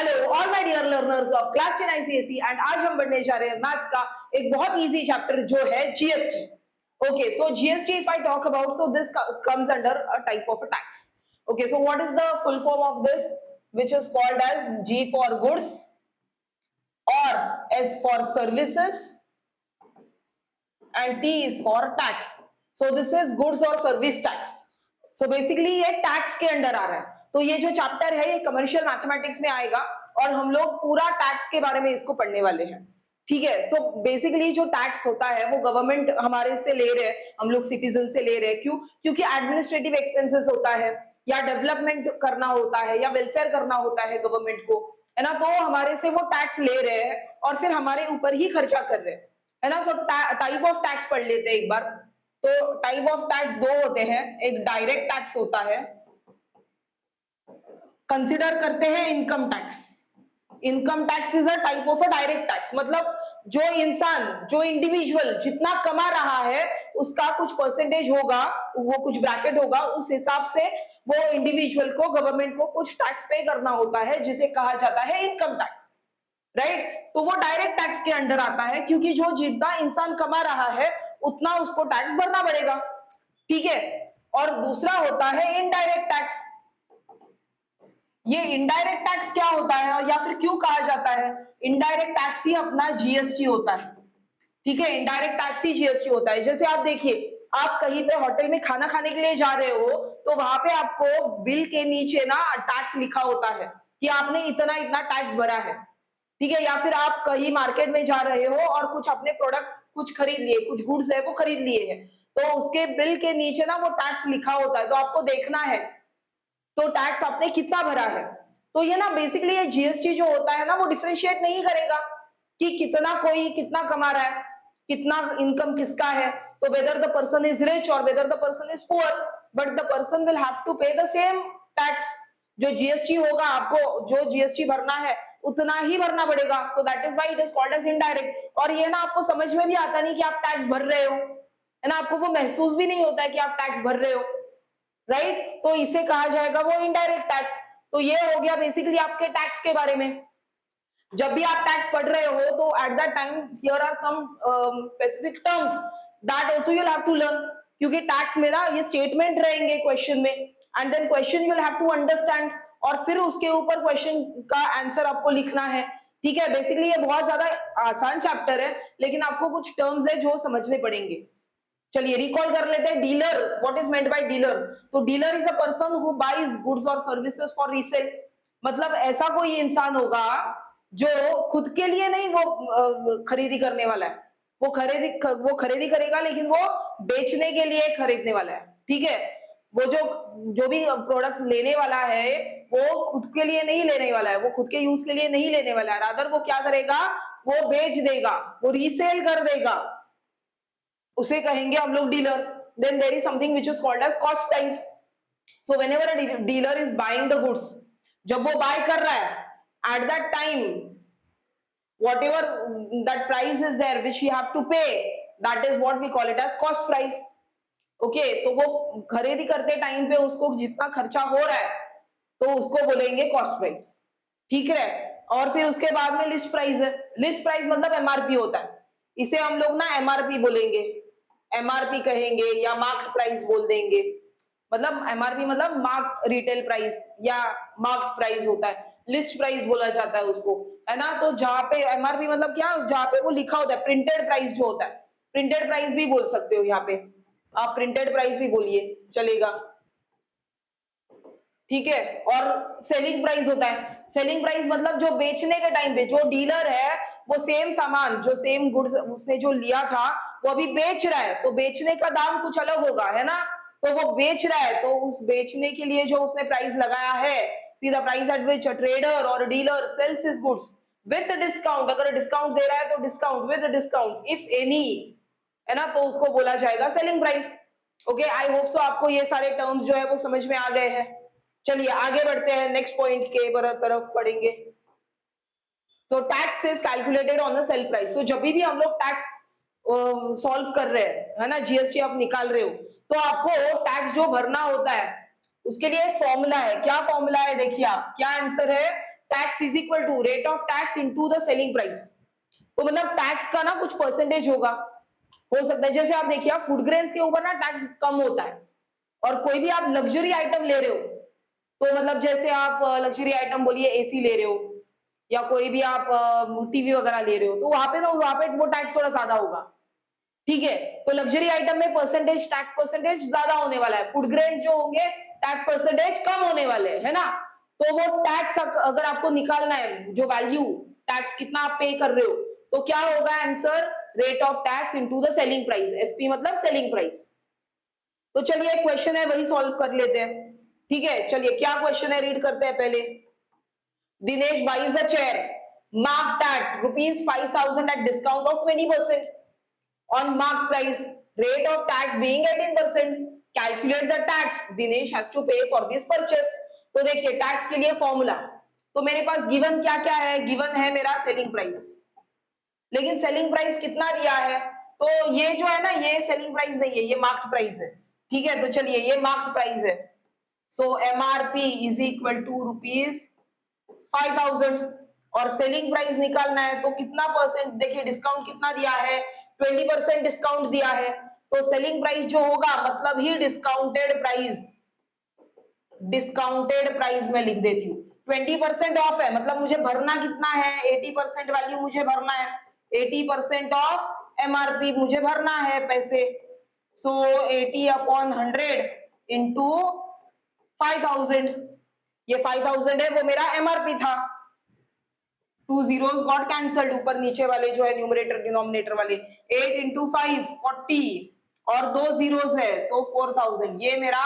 Hello all my dear learners of class 10 ICSE and आज हम पढ़ने जा रहे हैं मैथ्स का एक बहुत इजी चैप्टर जो है GST. Okay, so GST if I talk about, so this comes under a type of a tax. Okay, so what is the full form of this, which is called as G for goods और S for services and T is for tax. So this is goods or service tax. So basically ये tax के under आ रहा है। तो ये जो chapter है ये कमर्शियल मैथमेटिक्स में आएगा और हम लोग पूरा टैक्स के बारे में इसको पढ़ने वाले हैं। ठीक है, सो बेसिकली जो टैक्स होता है वो गवर्नमेंट हमारे से ले रहे हैं, हम लोग सिटीजन से ले रहे हैं। क्यों? क्योंकि एडमिनिस्ट्रेटिव एक्सपेंसेस होता है या डेवलपमेंट करना होता है या वेलफेयर करना होता है गवर्नमेंट को, है ना। तो हमारे से वो टैक्स ले रहे हैं और फिर हमारे ऊपर ही खर्चा कर रहे हैं, है ना। सो टाइप ऑफ टैक्स पढ़ लेते हैं एक बार। तो टाइप ऑफ टैक्स दो होते हैं, एक डायरेक्ट टैक्स होता है, कंसिडर करते हैं income tax. Income tax is a type of a direct tax, मतलब जो इंसान, जो इंडिविजुअल जितना कमा रहा है उसका कुछ परसेंटेज होगा, वो कुछ ब्रैकेट होगा, उस हिसाब से वो इंडिविजुअल को, गवर्नमेंट को कुछ टैक्स पे करना होता है जिसे कहा जाता है इनकम टैक्स, राइट। तो वो डायरेक्ट टैक्स के अंडर आता है क्योंकि जो जितना इंसान कमा रहा है उतना उसको टैक्स भरना पड़ेगा, ठीक है। और दूसरा होता है इनडायरेक्ट टैक्स। ये इनडायरेक्ट टैक्स क्या होता है या फिर क्यों कहा जाता है? इनडायरेक्ट टैक्स ही अपना जीएसटी होता है, ठीक है। इनडायरेक्ट टैक्स ही जीएसटी होता है। जैसे आप देखिए, आप कहीं पे होटल में खाना खाने के लिए जा रहे हो तो वहां पे आपको बिल के नीचे ना टैक्स लिखा होता है कि आपने इतना इतना टैक्स भरा है, ठीक है। या फिर आप कहीं मार्केट में जा रहे हो और कुछ अपने प्रोडक्ट कुछ खरीद लिए, कुछ गुड्स है वो खरीद लिए हैं, तो उसके बिल के नीचे ना वो टैक्स लिखा होता है, तो आपको देखना है तो टैक्स आपने कितना भरा है। तो ये ना बेसिकली ये जीएसटी जो होता है ना वो डिफरेंशिएट नहीं करेगा कि कितना कोई कितना कमा रहा है, कितना इनकम किसका है, तो whether the person is rich और whether the person is poor, but the person will have to pay the same tax. जो जीएसटी होगा, आपको जो जीएसटी भरना है उतना ही भरना पड़ेगा। So that is why it is called as indirect. और ये ना आपको समझ में भी आता नहीं कि आप टैक्स भर रहे हो, है ना। आपको वो महसूस भी नहीं होता है कि आप टैक्स भर रहे हो, राइट। तो इसे कहा जाएगा वो इनडायरेक्ट टैक्स। तो ये हो गया बेसिकली आपके टैक्स के बारे में। जब भी आप टैक्स पढ़ रहे हो तो at that time here are some specific terms that also you will have to learn, क्योंकि टैक्स में ना ये स्टेटमेंट रहेंगे क्वेश्चन में, and then question you will have to understand और फिर उसके ऊपर क्वेश्चन का आंसर आपको लिखना है, ठीक है। बेसिकली ये बहुत ज्यादा आसान चैप्टर है, लेकिन आपको कुछ टर्म्स है जो समझने पड़ेंगे। चलिए रिकॉल कर लेते हैं। Dealer, what is meant by dealer? तो dealer is a person who buys goods और सर्विसेज फॉर रीसेल। मतलब ऐसा कोई इंसान होगा जो खुद के लिए नहीं वो खरीदी करने वाला है, वो खरीदी करेगा लेकिन वो बेचने के लिए खरीदने वाला है, ठीक है। वो जो भी प्रोडक्ट्स लेने वाला है वो खुद के लिए नहीं लेने वाला है, वो खुद के यूज के लिए नहीं लेने वाला है, रादर वो क्या करेगा, वो बेच देगा, वो रीसेल कर देगा, उसे कहेंगे हम लोग dealer. Then there is something which is called as cost price. So whenever a dealer is buying the goods, जब वो बाय कर रहा है एट दैट टाइम whatever that price is there which you have to pay, that is what we call it as cost price. Okay, तो वो खरीदी करते टाइम पे उसको जितना खर्चा हो रहा है तो उसको बोलेंगे कॉस्ट प्राइस, ठीक है। और फिर उसके बाद में लिस्ट प्राइस है। लिस्ट प्राइस मतलब एमआरपी होता है, इसे हम लोग ना एमआरपी बोलेंगे, एमआरपी कहेंगे या मार्क्ड प्राइस बोल देंगे। मतलब एमआरपी मतलब मार्क्ड रिटेल प्राइस या मार्क्ड प्राइस होता है, लिस्ट प्राइस बोला जाता है उसको, है ना। तो जहां पे एमआरपी मतलब क्या, जहां पे वो लिखा होता है, प्रिंटेड प्राइस जो होता है, प्रिंटेड प्राइस भी बोल सकते हो, यहाँ पे आप प्रिंटेड प्राइस भी बोलिए, चलेगा, ठीक है। और सेलिंग प्राइस होता है। सेलिंग प्राइस मतलब जो बेचने के टाइम पे जो डीलर है वो सेम सामान, जो सेम गुड्स उसने जो लिया था वो अभी बेच रहा है, तो बेचने का दाम कुछ अलग होगा, है ना। तो वो बेच रहा है तो उस बेचने के लिए जो उसने प्राइस लगाया है, see the price at which a trader और dealer sells his goods with discount. अगर डिस्काउंट दे रहा है तो discount, with discount if any, है ना, तो उसको बोला जाएगा selling price. Okay, I hope so आपको ये सारे टर्म्स जो है वो समझ में आ गए हैं। चलिए आगे बढ़ते हैं, नेक्स्ट पॉइंट के तरफ पढ़ेंगे। So tax is calculated on the sale price. तो जब भी हम लोग टैक्स सॉल्व कर रहे हैं, है ना, जीएसटी आप निकाल रहे हो, तो आपको टैक्स जो भरना होता है उसके लिए एक फॉर्मूला है। क्या फॉर्मूला है? देखिए आप, क्या आंसर है, tax is equal to rate of tax into the selling price. तो मतलब टैक्स का ना कुछ परसेंटेज होगा, हो सकता है जैसे आप देखिए आप फूड ग्रेन्स के ऊपर ना टैक्स कम होता है, और कोई भी आप लग्जरी आइटम ले रहे हो तो मतलब जैसे आप लग्जरी आइटम बोलिए एसी ले रहे हो या कोई भी आप टीवी वगैरह ले रहे हो, तो वहां पे वो टैक्स थोड़ा ज्यादा होगा, ठीक है। तो लग्जरी आइटम में परसेंटेज टैक्स परसेंटेज ज्यादा होने वाला है, फूड ग्रेन जो होंगे टैक्स परसेंटेज कम होने वाले है ना। तो वो टैक्स अगर आपको निकालना है, जो वैल्यू टैक्स कितना आप पे कर रहे हो, तो क्या होगा answer, rate of tax into the selling price, SP मतलब सेलिंग प्राइस। तो चलिए एक क्वेश्चन है वही सॉल्व कर लेते हैं, ठीक है। चलिए क्या क्वेश्चन है रीड करते हैं पहले। Dinesh buys a chair marked at rupees 5,000 at discount of 20% on marked price, rate of tax being 18%, calculate the tax Dinesh has to pay for this purchase। तो देखिए टैक्स के लिए फॉर्मूला, तो मेरे पास गिवन क्या क्या है, गिवन है मेरा सेलिंग प्राइस, लेकिन सेलिंग प्राइस कितना दिया है, तो ये जो है ना ये सेलिंग प्राइस नहीं है, ये मार्क्ड प्राइस है, ठीक है। तो चलिए ये मार्क्ड प्राइस है, so MRP is equal to rupees 5,000, और सेलिंग प्राइस निकालना है तो कितना परसेंट, देखिए डिस्काउंट कितना दिया है, 20% डिस्काउंट दिया है, तो सेलिंग प्राइस जो होगा मतलब ही डिस्काउंटेड प्राइस में लिख देती हूँ। 20% ऑफ है मतलब मुझे भरना कितना है, 80% वैल्यू मुझे भरना है, 80% ऑफ एमआरपी मुझे भरना है पैसे, सो 80/100 इंटू 5,000, ये 5,000 है वो मेरा एमआरपी था। 2 zeros गॉट कैंसल्ड, ऊपर नीचे वाले जो है न्यूमरेटर डिनोमिनेटर वाले, 8 इंटू 5 40 और 2 zeros है तो 4,000, ये मेरा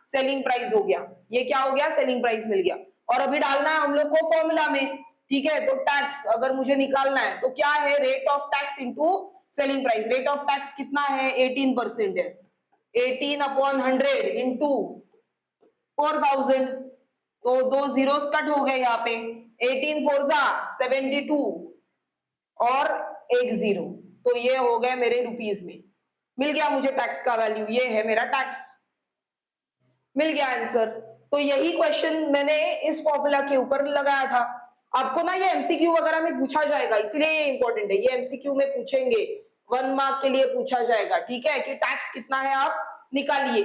सेलिंग प्राइस हो गया, ये क्या हो गया, सेलिंग प्राइस मिल गया। और अभी डालना है हम लोग को फॉर्मूला में, ठीक है। तो टैक्स अगर मुझे निकालना है तो क्या है, rate of tax into selling price, rate of tax कितना है 18% है, 18/100 इंटू 4,000, तो 2 zeros कट हो गए यहाँ पे, 18 4 72 और 1 0, तो ये हो गए मेरे रुपीस में, मिल गया मुझे टैक्स का वैल्यू, ये है मेरा टैक्स, मिल गया आंसर। तो यही क्वेश्चन मैंने इस फॉर्मूला के ऊपर लगाया था। आपको ना ये एमसीक्यू वगैरह में पूछा जाएगा, इसलिए ये इंपॉर्टेंट है, ये एमसीक्यू में पूछेंगे, 1 मार्क के लिए पूछा जाएगा, ठीक है, कि टैक्स कितना है आप निकालिए।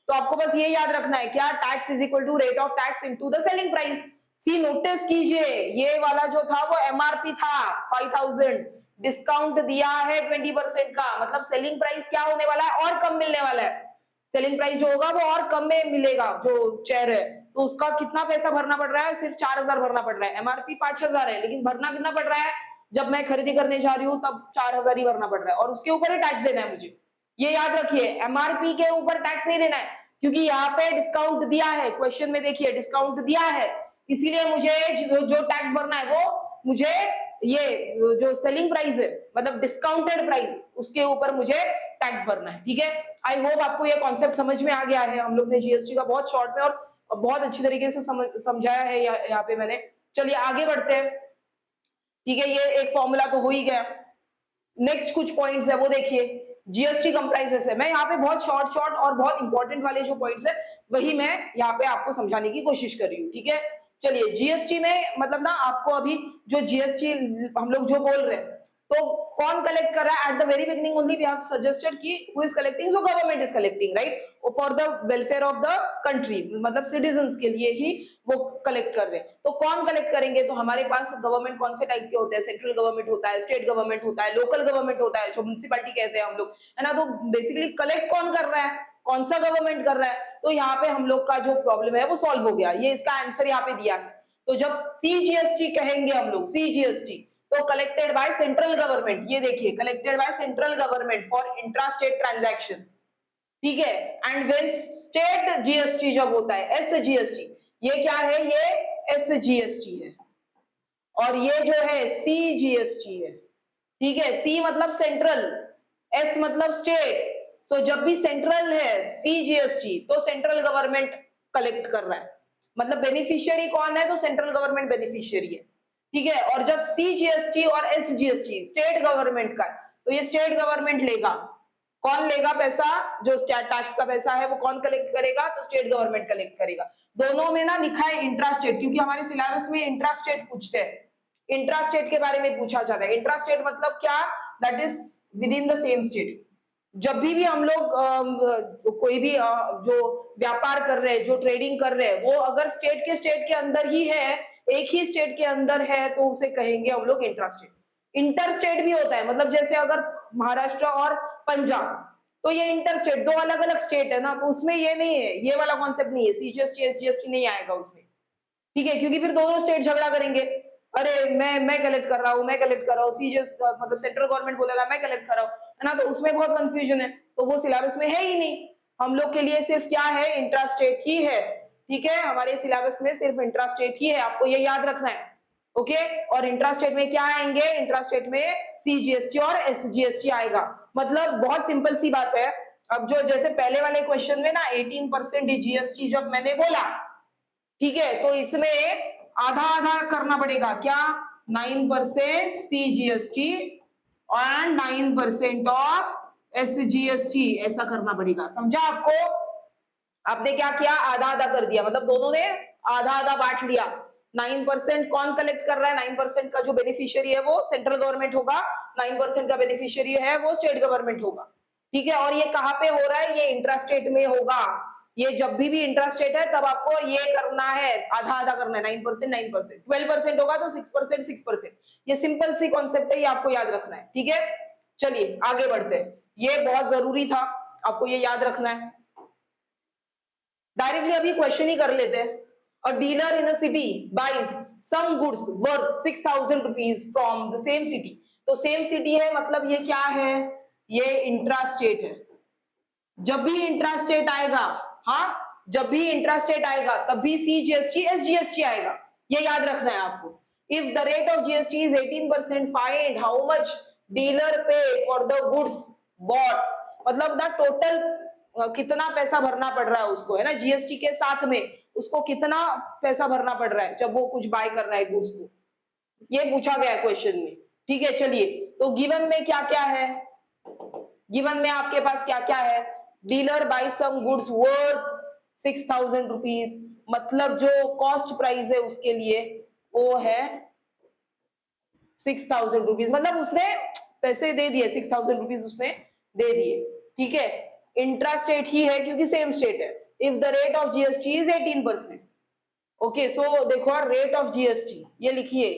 तो आपको बस ये याद रखना है क्या, tax is equal to rate of tax into the selling price. See notice कीजिए ये वाला जो था वो एमआरपी था 5,000, डिस्काउंट दिया है 20% का, मतलब सेलिंग प्राइस क्या होने वाला है, और कम मिलने वाला है, सेलिंग प्राइस जो होगा वो और कम में मिलेगा, जो चेयर है तो उसका कितना पैसा भरना पड़ रहा है, सिर्फ 4,000 भरना पड़ रहा है, एमआरपी 5,000 है, लेकिन भरना कितना पड़ रहा है, जब मैं खरीदी करने जा रही हूँ तब 4,000 ही भरना पड़ रहा है, और उसके ऊपर ही टैक्स देना है मुझे, ये याद रखिए, एमआरपी के ऊपर टैक्स नहीं देना है, क्योंकि यहाँ पे डिस्काउंट दिया है, क्वेश्चन में देखिए डिस्काउंट दिया है, इसीलिए मुझे जो टैक्स भरना है वो मुझे ये जो सेलिंग प्राइस है मतलब डिस्काउंटेड प्राइस, उसके ऊपर मुझे टैक्स भरना है, ठीक है। आई होप आपको ये कॉन्सेप्ट समझ में आ गया है, हम लोग ने जीएसटी का बहुत शॉर्ट में और बहुत अच्छी तरीके से समझाया है यहाँ पे मैंने। चलिए आगे बढ़ते हैं, ठीक है, ये एक फॉर्मूला तो हो ही गया। नेक्स्ट कुछ पॉइंट्स है वो देखिए, जीएसटी कंप्राइजेस है, मैं यहाँ पे बहुत शॉर्ट और बहुत इंपॉर्टेंट वाले जो पॉइंट्स है वही मैं यहाँ पे आपको समझाने की कोशिश कर रही हूँ, ठीक है। चलिए जीएसटी में मतलब ना आपको अभी जो जीएसटी हम लोग जो बोल रहे हैं तो कौन कलेक्ट कर रहा है, at the very beginning only we have suggested कि who is collecting, so government is collecting, right, for the welfare of the country, मतलब सिटीजंस के लिए ही वो कलेक्ट कर रहे हैं। तो कौन कलेक्ट करेंगे, तो हमारे पास गवर्नमेंट कौन से टाइप के होते हैं, सेंट्रल गवर्नमेंट होता है, स्टेट गवर्नमेंट होता है, लोकल गवर्नमेंट होता है, जो म्युनिसिपैलिटी कहते हैं हम लोग, है ना। तो बेसिकली कलेक्ट कौन कर रहा है, कौन सा गवर्नमेंट कर रहा है, तो यहाँ पे हम लोग का जो प्रॉब्लम है वो सॉल्व हो गया, ये इसका आंसर यहाँ पे दिया है। तो जब सीजीएसटी कहेंगे हम लोग, सीजीएसटी तो कलेक्टेड बाय सेंट्रल गवर्नमेंट, ये देखिए collected by central government for intra state transaction, ठीक है। एंड व्हेन स्टेट जीएसटी जब होता है, एसजीएसटी, ये क्या है, ये एसजीएसटी है, और ये जो है सीजीएसटी है, ठीक है। सी मतलब सेंट्रल, एस मतलब स्टेट, सो जब भी सेंट्रल है सीजीएसटी तो सेंट्रल गवर्नमेंट कलेक्ट कर रहा है, मतलब बेनिफिशियरी कौन है, तो सेंट्रल गवर्नमेंट बेनिफिशियरी है, ठीक है। और जब सीजीएसटी और एसजीएसटी स्टेट गवर्नमेंट का, तो ये स्टेट गवर्नमेंट लेगा, कौन लेगा पैसा? जो टैक्स का पैसा है वो कौन कलेक्ट करेगा? तो स्टेट गवर्नमेंट कलेक्ट करेगा। दोनों में ना लिखा है इंट्रा स्टेट, क्योंकि हमारे सिलेबस में इंट्रा स्टेट पूछते हैं। इंट्रा स्टेट के बारे में पूछा जाता है। इंट्रा स्टेट मतलब क्या? That is with in the same state. जब भी हम लोग कोई भी जो व्यापार कर रहे हैं, जो ट्रेडिंग कर रहे हैं, वो अगर स्टेट के अंदर ही है, एक ही स्टेट के अंदर है, तो उसे कहेंगे हम लोग इंट्रा स्टेट। इंटर स्टेट भी होता है, मतलब जैसे अगर महाराष्ट्र और पंजाब, तो ये इंटर स्टेट, दो अलग अलग स्टेट है ना, तो उसमें ये नहीं है, ये वाला कॉन्सेप्ट नहीं है, सीजीएसटी एसजीएसटी नहीं आएगा उसमें, ठीक है? क्योंकि फिर दो दो स्टेट झगड़ा करेंगे, अरे मैं कलेक्ट कर रहा हूँ, मैं कलेक्ट कर रहा हूँ, सीजीएस मतलब सेंट्रल गवर्नमेंट बोलेगा मैं कलेक्ट कर रहा हूँ, है ना? तो उसमें बहुत कंफ्यूजन है, तो वो सिलेबस में है ही नहीं। हम लोग के लिए सिर्फ क्या है? इंट्रा स्टेट ही है, ठीक है? हमारे सिलेबस में सिर्फ इंट्रा स्टेट ही है, आपको ये याद रखना है, ओके? और इंट्रा स्टेट में क्या आएंगे? इंट्रा स्टेट में सीजीएसटी और एसजीएसटी आएगा। मतलब बहुत सिंपल सी बात है। अब जो जैसे पहले वाले क्वेश्चन में ना 18% जीएसटी जब मैंने बोला, ठीक है, तो इसमें आधा आधा करना पड़ेगा, क्या? 9% सीजीएसटी और 9% ऑफ एसजीएसटी, ऐसा करना पड़ेगा। समझा आपको? आपने क्या किया? आधा आधा कर दिया, मतलब दोनों ने आधा आधा बांट लिया। 9% कौन कलेक्ट कर रहा है? 9% का जो बेनिफिशियरी है वो सेंट्रल गवर्नमेंट होगा, 9% का बेनिफिशियरी है वो स्टेट गवर्नमेंट होगा, ठीक है? और ये कहाँ पे हो रहा है? ये इंट्रा स्टेट में होगा। ये जब भी इंट्रा स्टेट है तब आपको ये करना है, आधा आधा करना है, 9% 9%, 12% होगा तो 6% 6%। ये सिंपल सी कॉन्सेप्ट है, ये आपको याद रखना है, ठीक है? चलिए आगे बढ़ते हैं, ये बहुत जरूरी था, आपको ये याद रखना है। डायरेक्टली अभी क्वेश्चन ही कर लेते हैं। A dealer in a city buys some goods worth 6,000 rupees from the same city. तो सेम सिटी है, मतलब ये क्या है? ये इंट्रा स्टेट है। जब भी इंट्रा स्टेट आएगा, हाँ, जब भी इंट्रा स्टेट आएगा तब भी सीजीएसटी एसजीएसटी आएगा, ये याद रखना है आपको। If the rate of GST is 18%, find how much dealer पे फॉर द गुड्स बॉट, मतलब ना टोटल कितना पैसा भरना पड़ रहा है उसको, है ना? जीएसटी के साथ में उसको कितना पैसा भरना पड़ रहा है जब वो कुछ बाय कर रहा है गुड्स को, ये पूछा गया है क्वेश्चन में, ठीक है? चलिए, तो गिवन में क्या क्या है? गिवन में आपके पास क्या क्या है? Dealer buy some goods worth 6,000 rupees, मतलब जो कॉस्ट प्राइस है उसके लिए वो है 6,000 रुपीज, मतलब उसने पैसे दे दिए, 6,000 रुपीज उसने दे दिए, ठीक है? इंट्रा स्टेट ही है क्योंकि सेम स्टेट है। If the rate of GST is 18%, okay, so देखो रेट ऑफ जीएसटी, ये लिखिए,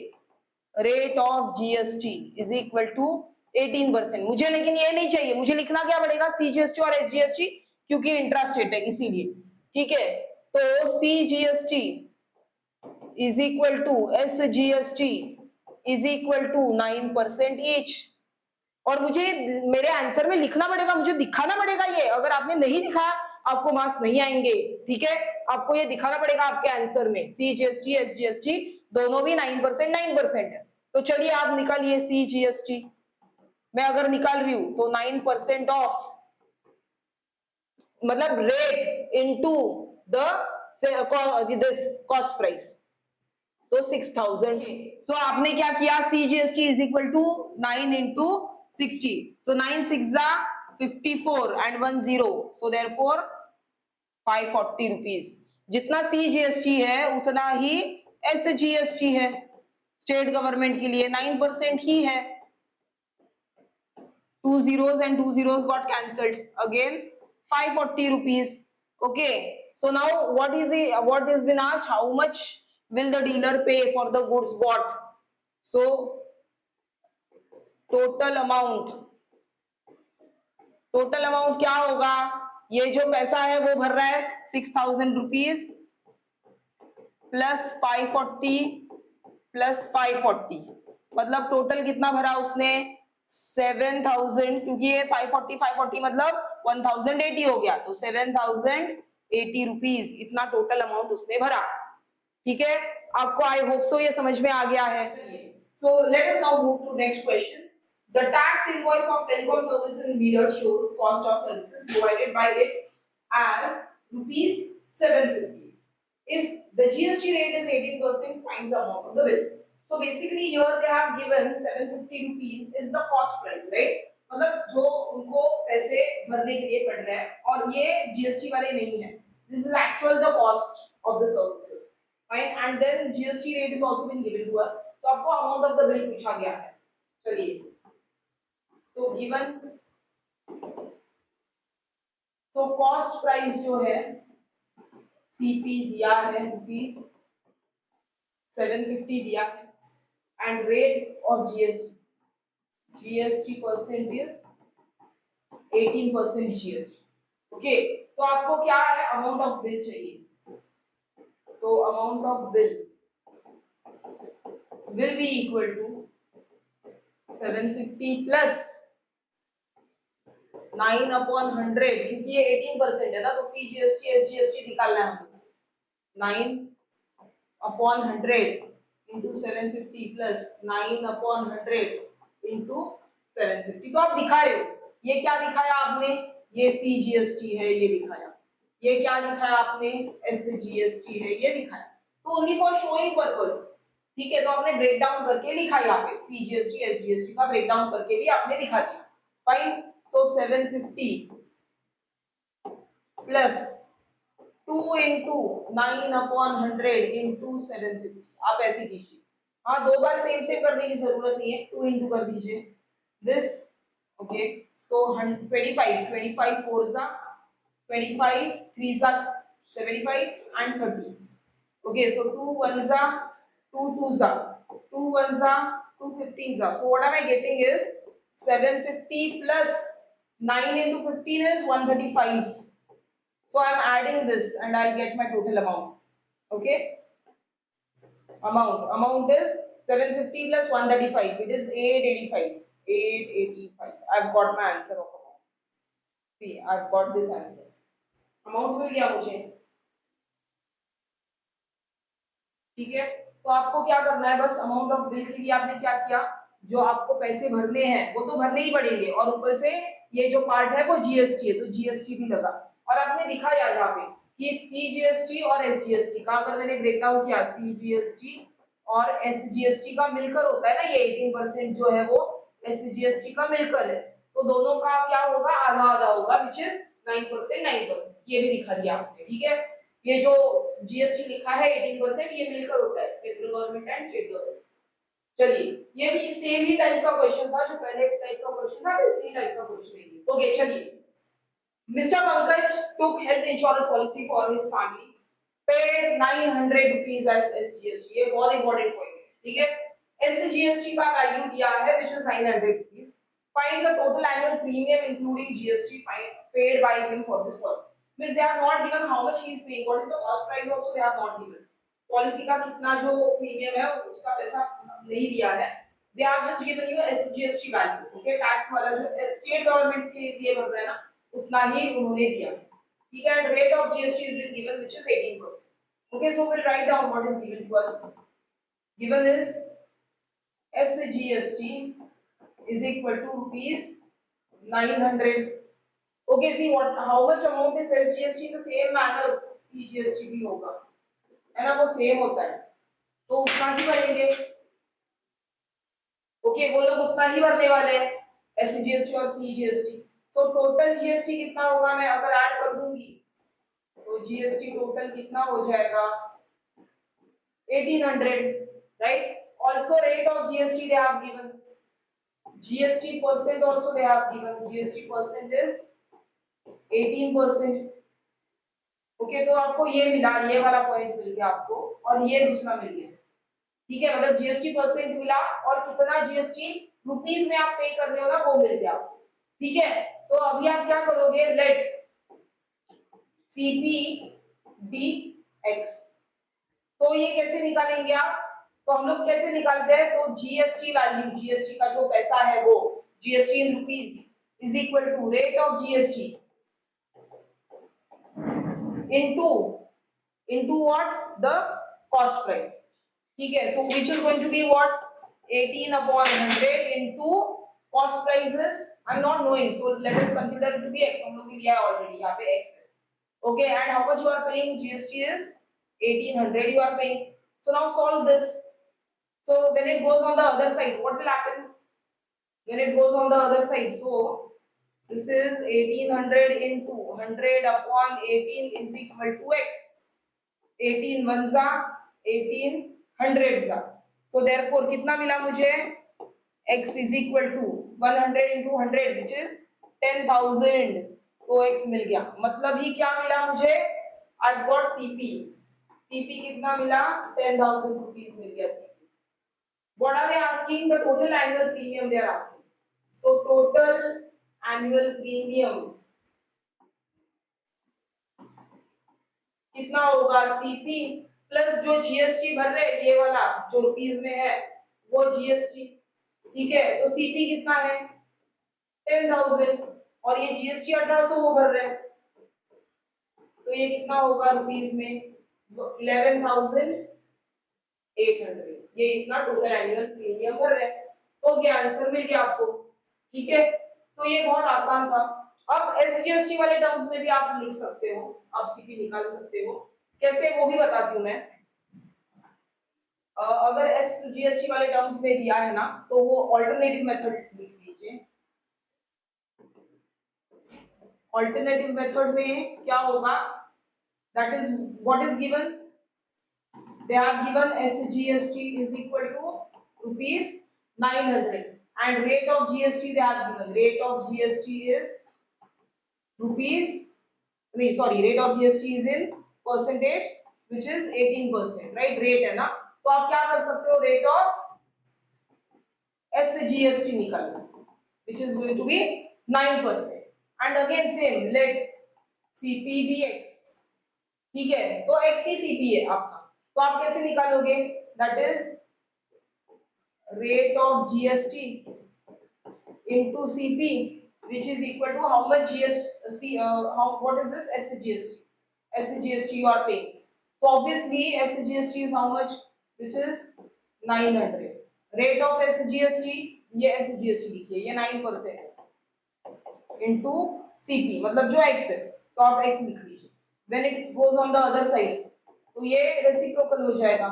rate of GST is equal to 18%। मुझे लेकिन ये नहीं चाहिए, मुझे लिखना क्या पड़ेगा? सीजीएसटी और एसजीएसटी, क्योंकि इंट्रा स्टेट है इसीलिए, ठीक है? तो CGST is equal to SGST is equal to 9% each. और मुझे मेरे आंसर में लिखना पड़ेगा, मुझे दिखाना पड़ेगा ये। अगर आपने नहीं दिखाया आपको मार्क्स नहीं आएंगे, ठीक है? आपको ये दिखाना पड़ेगा आपके आंसर में, सीजीएसटी एसजीएसटी दोनों भी 9% 9% है। तो चलिए आप निकालिए सीजीएसटी, मैं अगर निकाल रही हूं तो 9% ऑफ, मतलब rate into the cost price, तो 6,000। सो आपने क्या किया? CGST is equal to 9 into 60, so 9 6 54 and 1 0, so therefore 540 rupees. जितना सीजीएसटी है उतना ही एसजीएसटी है, स्टेट गवर्नमेंट के लिए 9% ही है। 2 zeros and 2 zeros got cancelled, again 540 rupees, okay? So now what is been asked? How much will the dealer pay for the goods bought? So total amount क्या होगा? ये जो पैसा है वो भर रहा है 6,000 रुपीज प्लस 540 प्लस 540, मतलब टोटल कितना भरा उसने? 7,000, क्योंकि ये 540 मतलब 1,080 हो गया, तो 7,080 रुपीज, इतना टोटल अमाउंट उसने भरा, ठीक है? आपको आई होप सो ये समझ में आ गया है। So let us now move to next question. The tax invoice of telecom service in Bidar shows cost of services provided by it as rupees 750. If the GST rate is 18%, find the amount of the bill. So basically here they have given 750 rupees is the cost price, right? मतलब जो उनको पैसे भरने के लिए पड़ रहे हैं, और ये जीएसटी वाले नहीं है. This is actual the cost of the services, fine. And then GST rate is also been given to us. तो आपको अमाउंट ऑफ द बिल पूछा गया है. चलिए, so given, so cost price जो है सीपी दिया है रुपीज 750 दिया है, and rate of GST percent is 18% GST. Okay, तो आपको क्या है, अमाउंट ऑफ बिल चाहिए. तो amount of bill will be equal to 750 plus 9/100, क्योंकि ये 18% है ना, तो सीजीएसटी एसजीएसटी निकालना है हमें. 9/100 इंटू 750 प्लस 9/100 इंटू 750. तो आप दिखा रहे हो, ये क्या दिखाया आपने, ये सीजीएसटी है, ये दिखाया. ये क्या दिखाया आपने, एसजीएसटी है, ये दिखाया. तो ओनली फॉर शोइंग पर्पस. ठीक है, तो आपने ब्रेक डाउन करके लिखा यहाँ पे, सीजीएसटी एसजीएसटी का ब्रेक डाउन करके भी आपने दिखा दिया. Fine. So 750 plus 2 into 9/100 into 750. आप ऐसे कीजिए. हाँ, दो बार सेम सेम करने की जरूरत नहीं है. 2 into कर दीजिए this. Okay, so 25 4s are 25, 3s are 75 and 30. Okay, so 2 1s are 2 2s are 2 1s are 2 15s are. So what am I getting is 750 plus 9 into 15 is 135. So I am adding this and I'll get my total amount. Okay, amount is 750 plus 135. It is 885. 885. I've got my answer of amount. See, I've got this answer. Amount मिल गया मुझे. ठीक है, तो आपको क्या करना है, बस अमाउंट ऑफ बिल के लिए आपने क्या किया, जो आपको पैसे भरने हैं वो तो भरने ही पड़ेंगे, और ऊपर से ये जो पार्ट है वो जीएसटी है, तो जीएसटी भी लगा. और आपने दिखाया यहाँ पे कि सीजीएसटी और एसजीएसटी का अगर मैंने ब्रेक डाउन किया, सीजीएसटी और एसजीएसटी का मिलकर होता है ना, ये 18% जो है वो एसजीएसटी का मिलकर है, तो दोनों का क्या होगा, आधा आधा होगा, विच इज 9%, 9%. ये भी दिखा दिया आपने. ठीक है, ये जो जीएसटी लिखा है 18%, ये मिलकर होता है central government and state government. चलिए, ये भी सेम ही टाइप का क्वेश्चन था जो पहले टाइप का क्वेश्चन था, वैसे ही टाइप का क्वेश्चन है. ओके, चलिए. Mr. Pankaj took health insurance policy for his family, paid 900 rupees as SGST. ये बहुत इंपॉर्टेंट पॉइंट है. ठीक है, SGST का वैल्यू दिया है which is 900 rupees. Find the total annual premium including GST paid by him for this policy. Means they are not given how much he is paying. What is the cost price also they are not given. Policy का कितना जो premium है उसका पैसा नहीं दिया है. They have just given you SGST value. Okay, tax वाला जो स्टेट गवर्नमेंट के लिए भर रहा है ना, उतना ही उन्होंने दिया. ठीक है, and rate of GST is been given which is 18%. Okay, so will write down what is given to us. Given is SGST is equal to rupees 900. Okay, see what how much amount is SGST in the same manner CGST भी होगा, है ना, वो same होता है, तो उतना ही भरेंगे. ओके, वो लोग उतना ही भरने वाले हैं SGST और CGST. सो टोटल जीएसटी कितना होगा, मैं अगर ऐड कर दूंगी तो जीएसटी टोटल कितना हो जाएगा, 1800. Right. Also rate of GST they have given, GST percent also they have given. GST percent is 18%. Okay, तो आपको ये मिला, ये वाला पॉइंट मिल गया आपको, और ये दूसरा मिल गया. ठीक है, मतलब जीएसटी परसेंट मिला और कितना जीएसटी रुपीस में आप पे करने हो ना, वो मिल गया आपको. ठीक है, तो अभी आप क्या करोगे, लेट सीपी डी एक्स. तो ये कैसे निकालेंगे आप, तो हम लोग कैसे निकालते हैं, तो जीएसटी वैल्यू, जीएसटी का जो पैसा है वो GST in rupees is equal to rate of GST into what, the cost price. ठीक है, so which is going to be what, 18/100 into cost prices I'm not knowing, so let us consider it to be x. हम लोग ने लिया already, यहाँ पे x है. Okay, and how much you are paying, GST is 1800 you are paying. So now solve this. So when it goes on the other side, what will happen, when it goes on the other side. So this is 1800 into 100 upon 18 is equal to x. 18 one जा 18 100 जा. So therefore कितना मिला मुझे? x is equal to 100 into 100 which is 10,000. तो x मिल गया. मतलब ही क्या मिला मुझे? I've got CP. CP कितना मिला? 10,000 rupees मिल गया CP. What are they asking? The total annual premium they are asking. So total annual premium कितना होगा? CP प्लस जो GST भर रहे ये वाला जो रुपीस में है वो GST. ठीक है, तो CP कितना है? 10,000 और ये GST 1800 वो भर रहे हैं, तो ये कितना होगा रुपीस में? 11,800. ये इतना टोटल एनुअल प्रीमियम भर रहे हैं. तो ये आंसर मिल गया आपको. ठीक है, तो ये बहुत आसान था. अब SGST वाले टर्म्स में भी आप लिख सकते हो, आप CP निकाल सकते हो. कैसे वो भी बताती हूँ मैं. अगर SGST वाले टर्म्स में दिया है ना तो वो ऑल्टरनेटिव मेथड लिख लीजिए. ऑल्टरनेटिव मेथड में क्या होगा? That is what is given. They have given SGST is equal to rupees 900 and rate of GST they have given. Rate of GST is rupees. Rate of GST is in percentage which is 18%. Right? Rate है ना, तो आप क्या कर सकते हो? Rate of SGST निकालना which is going to be 9%. And again same, let CP be X. ठीक है, तो X ही CP है आपका. तो आप कैसे निकालोगे? That is rate of GST into CP which is equal to how much GST, what is this? SGST you are paying. So obviously SGST is how much? Which is 900. Rate of SGST, ये SGST लिखिए, ये 9% है into CP, मतलब जो X है तो आप X लिख लीजिए. When it goes on the other side तो ये रेसिप्रोकल हो जाएगा.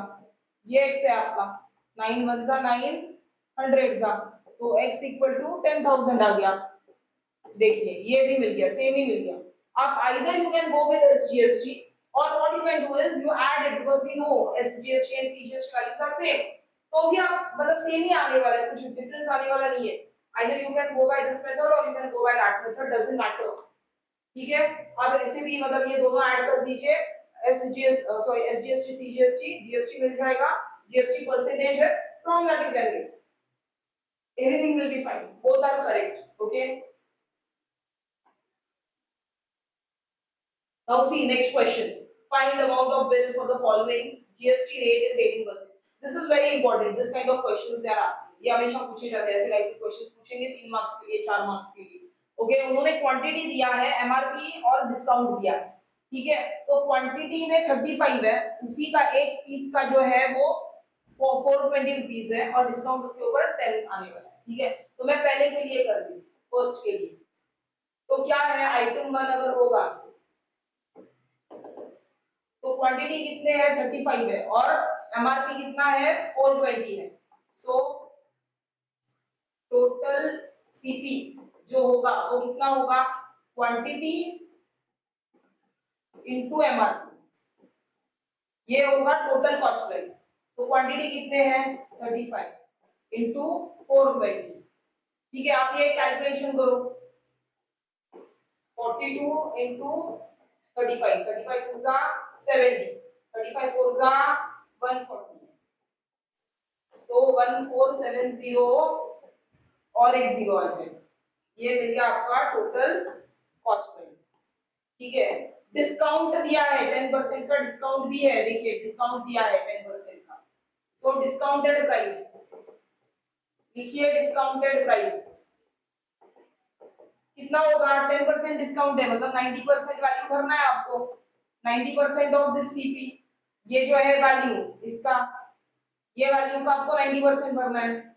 ये x है आपका 9 वन जा 9 100 जा, तो x इक्वल टू 10,000 आ गया. देखिए ये भी मिल गया, सेम ही मिल गया. आप either you can go with SGST और what you can do is you add it because we know SGST and CGST values are same. तो भी आप मतलब सेम ही आने वाला है, कुछ डिफरेंस आने वाला नहीं है. Either you can go by this method or you can go by that method, doesn't matter. ठीक है, आप ऐसे भी मतलब ये दोनों ऐड कर दीजिए. SGST, CGST, GST मिल जाएगा. GST percentage है, from that you can get. Anything will be fine. Both are correct. Okay. Now see next question. Find amount of bill for the following. GST rate is 18%. This is very important. This kind of questions they are asking. ये हमेशा पूछे जाते हैं, ऐसे type के questions पूछेंगे 3 marks के लिए, 4 मार्क्स के लिए. ओके, उन्होंने क्वांटिटी दिया है, MRP और डिस्काउंट दिया है. ठीक है, तो क्वांटिटी में 35 है, उसी का एक पीस का जो है वो 420 रुपीस है और डिस्काउंट उसके ऊपर 10 आने वाला है. ठीक है, तो मैं पहले के लिए कर दूं, फर्स्ट के लिए. तो क्या है, आइटम 1 अगर होगा तो क्वांटिटी कितने है? 35 है और MRP कितना है? 420 है. सो टोटल CP जो होगा वो कितना होगा? क्वांटिटी इनटू MRP, ये होगा टोटल कॉस्ट प्राइस. तो क्वांटिटी कितने हैं? 35 इनटू 420. ठीक है, आप ये कैलकुलेशन करो. 42 इनटू 35, 35 टू जा 70, 35 फोर जा 140. सो 1470 और एक जीरो आ जाएगा. ये मिल गया आपका टोटल कॉस्ट प्राइस. ठीक है, डिस्काउंट दिया है 10% का, डिस्काउंट भी है. देखिए डिस्काउंट दिया है 10% का. सो डिस्काउंटेड प्राइस लिखिए. डिस्काउंटेड प्राइस कितना होगा? 10% डिस्काउंट है मतलब 90% वैल्यू भरना है आपको. 90% ऑफ दिस CP, ये जो है वैल्यू इसका, ये वैल्यू का आपको 90% भरना है.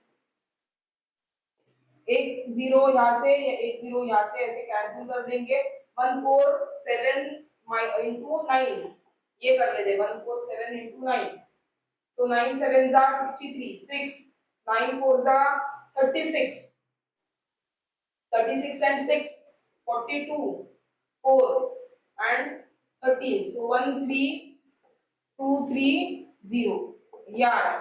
एक जीरो यहाँ से, एक जीरो यहाँ से ऐसे कैंसिल कर देंगे. 147 into 9 ये कर लेते. 147 into 9, so 9 7 जा 63, 6 9 4 जा 36, 36 and 6 42 4 and 13 so 13230 ये आ रहा है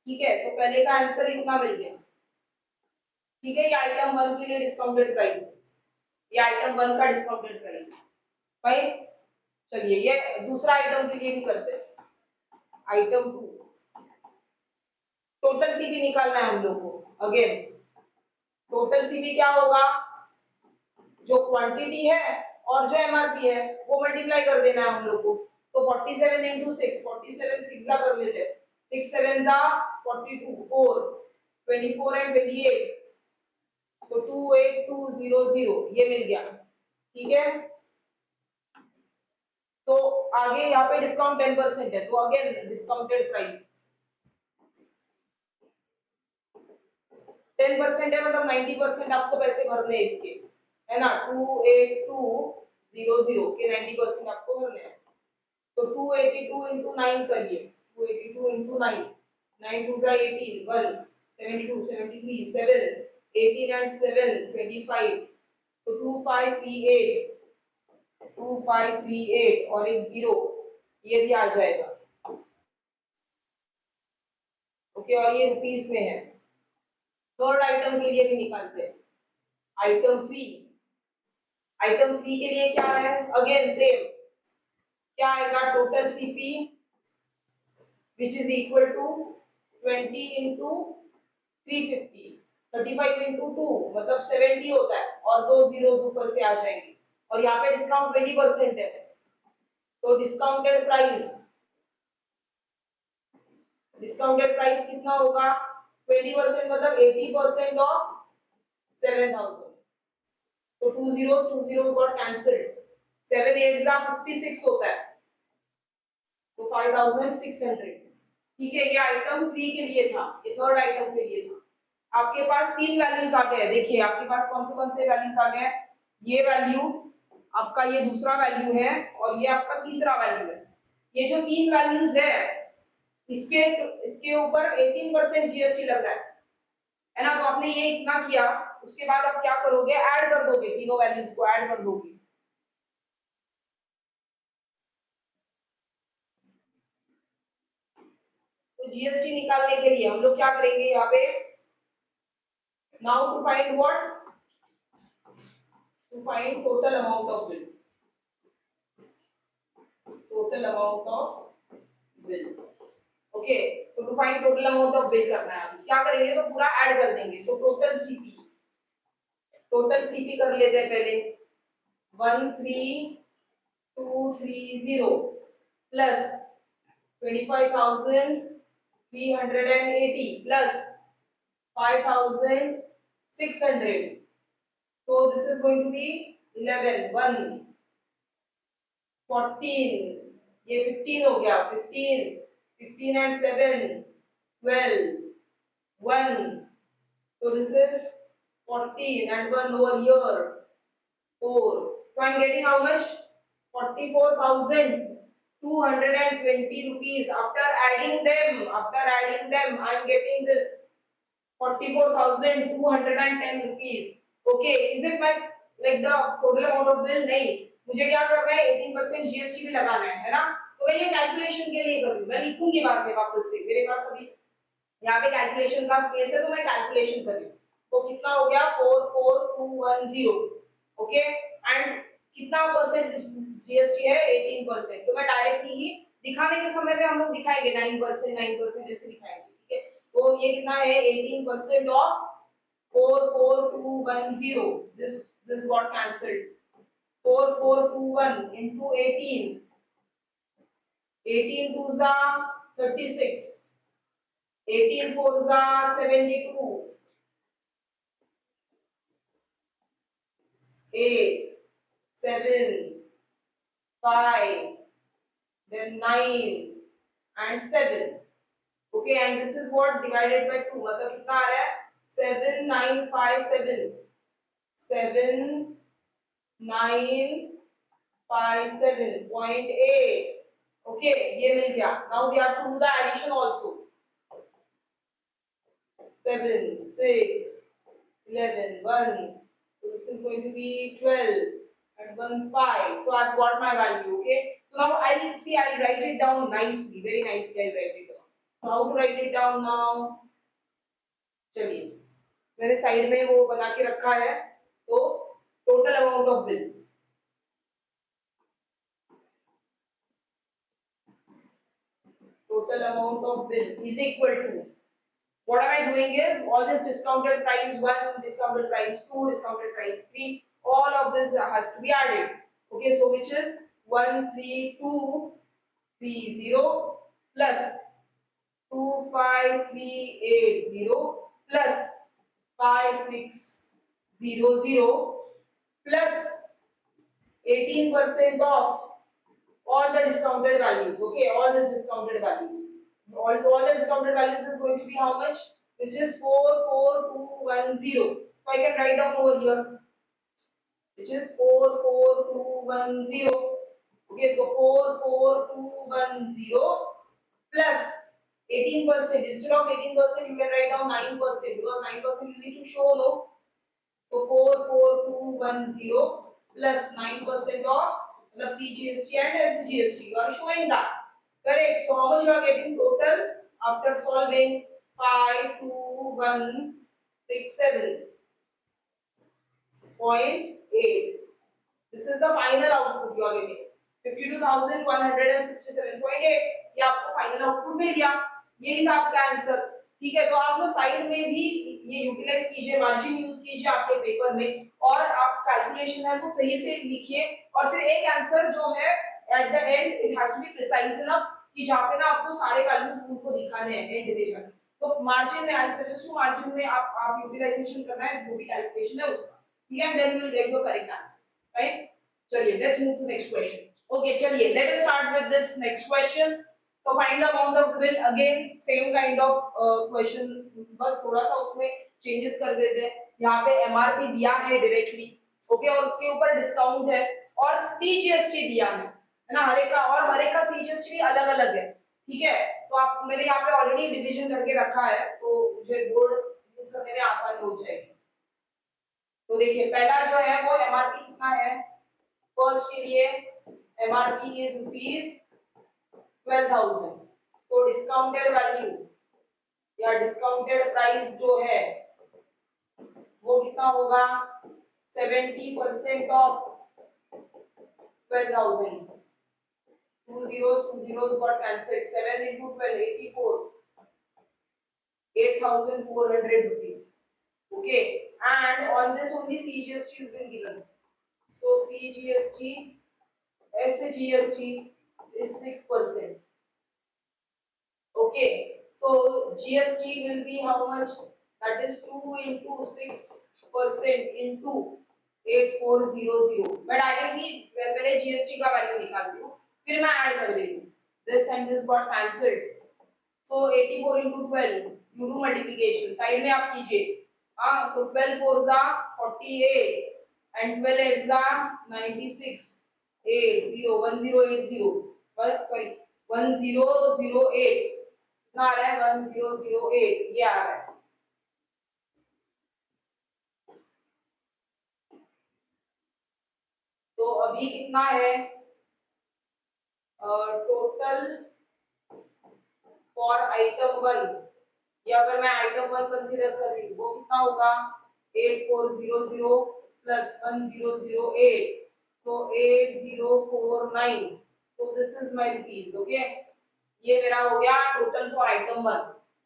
ठीक है तो पहले का आंसर इतना मिल गया ठीक है ये आइटम 1 के लिए डिस्काउंटेड प्राइस है ये आइटम 1 का डिस्काउंटेड प्राइस है फाइन चलिए ये दूसरा आइटम के लिए भी करते हैं आइटम 2 टोटल सीपी निकालना है हम लोग को अगेन टोटल सीपी क्या होगा जो क्वांटिटी है और जो एमआरपी है वो मल्टीप्लाई कर देना है हम लोग को सो 47 into 6 47 6 जा कर लेते हैं 6 7 जा 42 4 24 and 28 सो 28200 ये मिल गया ठीक है तो आगे यहाँ पे डिस्काउंट 10% है तो अगेन डिस्काउंटेड प्राइस 10% है मतलब 90% आपको पैसे भरने हैं इसके है ना 28200 के 90% आपको भरने हैं तो 282 into 9 करिए 282 into 9 9 2 जा 18 1 72 73 7 18 and 7 25 so 2538 और एक 0 ये भी आ जाएगा ओके और ये रुपीस में है थर्ड आइटम के लिए भी निकालते हैं आइटम 3 के लिए क्या है अगेन सेम क्या आएगा total CP which is equal to 20 into 350 35 into 2 मतलब 70 होता है और दो जीरोस ऊपर से आ जाएंगे और यहाँ पे डिस्काउंट 20% है तो डिस्काउंटेड प्राइस कितना होगा 20% मतलब 80% ऑफ 7000 तो 2 zeros got cancelled 7 8 जा 56 होता है तो 5600 ठीक है ये आइटम 3 के लिए था ये थर्ड आइटम के लिए था आपके पास 3 वैल्यूज आ गए देखिए आपके पास कौन से वैल्यूज आ गए ये वैल्यू आपका ये दूसरा वैल्यू है और ये आपका तीसरा वैल्यू है ये जो 3 वैल्यूज है इसके ऊपर 18% जीएसटी लग रहा है ना तो आपने ये इतना किया उसके बाद आप क्या करोगे ऐड कर दोगे तीनों वैल्यूज को ऐड कर दोगे तो जीएसटी निकालने के लिए हम लोग क्या करेंगे यहाँ पे now to find what to find total amount of bill okay so to find total amount of bill करना है क्या करेंगे तो पूरा ऐड कर देंगे सो टोटल सीपी कर लेते हैं पहले 13230 plus 25,380 plus 5,600 so this is going to be 11 1 14 ये 15 हो गया 15 and 7 12 1 so this is 14 and 1 over here 4 so I'm getting how much 44,220 rupees after adding them I'm getting this 44,210 rupees okay is it my like the total amount of bill नहीं मुझे क्या करना है 18% GST भी लगाना है ना तो मैं ये कैलकुलेशन के लिए कर रही हूं मैं लिखूंगी बाद में वापस से मेरे पास अभी यहाँ पे कैलकुलेशन का स्पेस है तो मैं कैलकुलेशन कर रही हूँ तो कितना हो गया 44210 ओके एंड कितना परसेंट जीएसटी है 18% तो मैं डायरेक्टली ही दिखाने के समय में हम लोग दिखाएंगे 9% जैसे दिखाएंगे ठीक है तो ये कितना है 18% of 44210 this got cancelled 4421 into 18 2 जा 36 18 4 जा 72 8 7 5 then 9 and 7 okay and this is what divided by 2 मतलब कितना आ रहा है 7957 7957.8 okay ये मिल गया now we have to do the addition also 7 6 11 1 So this is going to be 12 and 1 5. So I've got my value. Okay. So now I'll write it down nicely, very nicely. I'll write it down. So how to write it down now? चलिए मैंने side में वो बना के रखा है. तो total amount of bill, total amount of bill is equal to, what am I doing is all this discounted price 1, discounted price 2, discounted price 3, all of this has to be added. Okay, so which is 13230 plus 25380 plus 5600 plus 18% off all the discounted values. Okay, all these discounted values. All the discounted values is going to be how much? Which is 44210. So I can write down over here, which is 44210. Okay, so 44210 plus 18%. Instead of 18%, you can write down 9% because 9% you need to show, no? So 44210 plus 9% of CGST and SGST. You are showing that. Correct. So how much you are getting total after solving? 52167.8. This is the final output you are getting. 52,167.8. ये आपको final output मिल गया. यही था आपका answer. ठीक है, तो आप ना साइड में भी ये यूटिलाइज कीजिए, मार्जिन यूज कीजिए आपके पेपर में और आप कैलकुलेशन है वो सही से लिखिए और फिर एक आंसर जो है at the end it has to be precise enough कि जहां पे ना आपको सारे वैल्यूज उनको दिखाने हैं एंड में जाके. तो मार्जिन में आई सजेस्ट टू मार्जिन में आप यूटिलाइजेशन करना है, जो भी कैलकुलेशन है उसका. ठीक है, then you will get your correct answer. Right, चलिए let's move to next question. Okay, चलिए let us start with this next question. So find the amount of the bill. Again same kind of question, बस थोड़ा सा उसमें changes कर देते हैं. यहाँ पे MRP दिया है डायरेक्टली, ओके, और उसके ऊपर डिस्काउंट है और CGST दिया है ना, हर एक का, और हर एक का CGST भी अलग अलग है. ठीक है, तो आप मेरे यहाँ पे ऑलरेडी डिवीजन करके रखा है तो मुझे बोर्ड यूज करने में आसानी हो जाएगी. तो देखिए पहला जो है वो MRP कितना है. फर्स्ट के लिए MRP is ₹12,000. So discounted value या discounted price जो है वो कितना होगा? 70% of 12,000. Two zeros got cancelled. 7 into 12, 84. 8,400 rupees. Okay, and on this only CGST has been given. So CGST, SGST is 6%. Okay, so GST will be how much? That is 2 into 6% into 8400. मैं directly पहले GST का value निकालती हूँ फिर मैं add कर देती हूँ. This and this got cancelled. So 84 into 12 you do multiplication. Side में आप कीजिए. हाँ, so 12 fours are 48 and 12 eights are 96. 80 1080. Well, sorry 1008. कितना आ रहा है? 1008. ये आ रहा है. तो अभी कितना है टोटल फॉर आइटम 1? या अगर मैं आइटम 1 कंसीडर कर रही हूँ वो कितना होगा? 8400 plus 1008. So 8049. So this is my rupees. Okay, ये मेरा हो गया टोटल फॉर आइटम 1.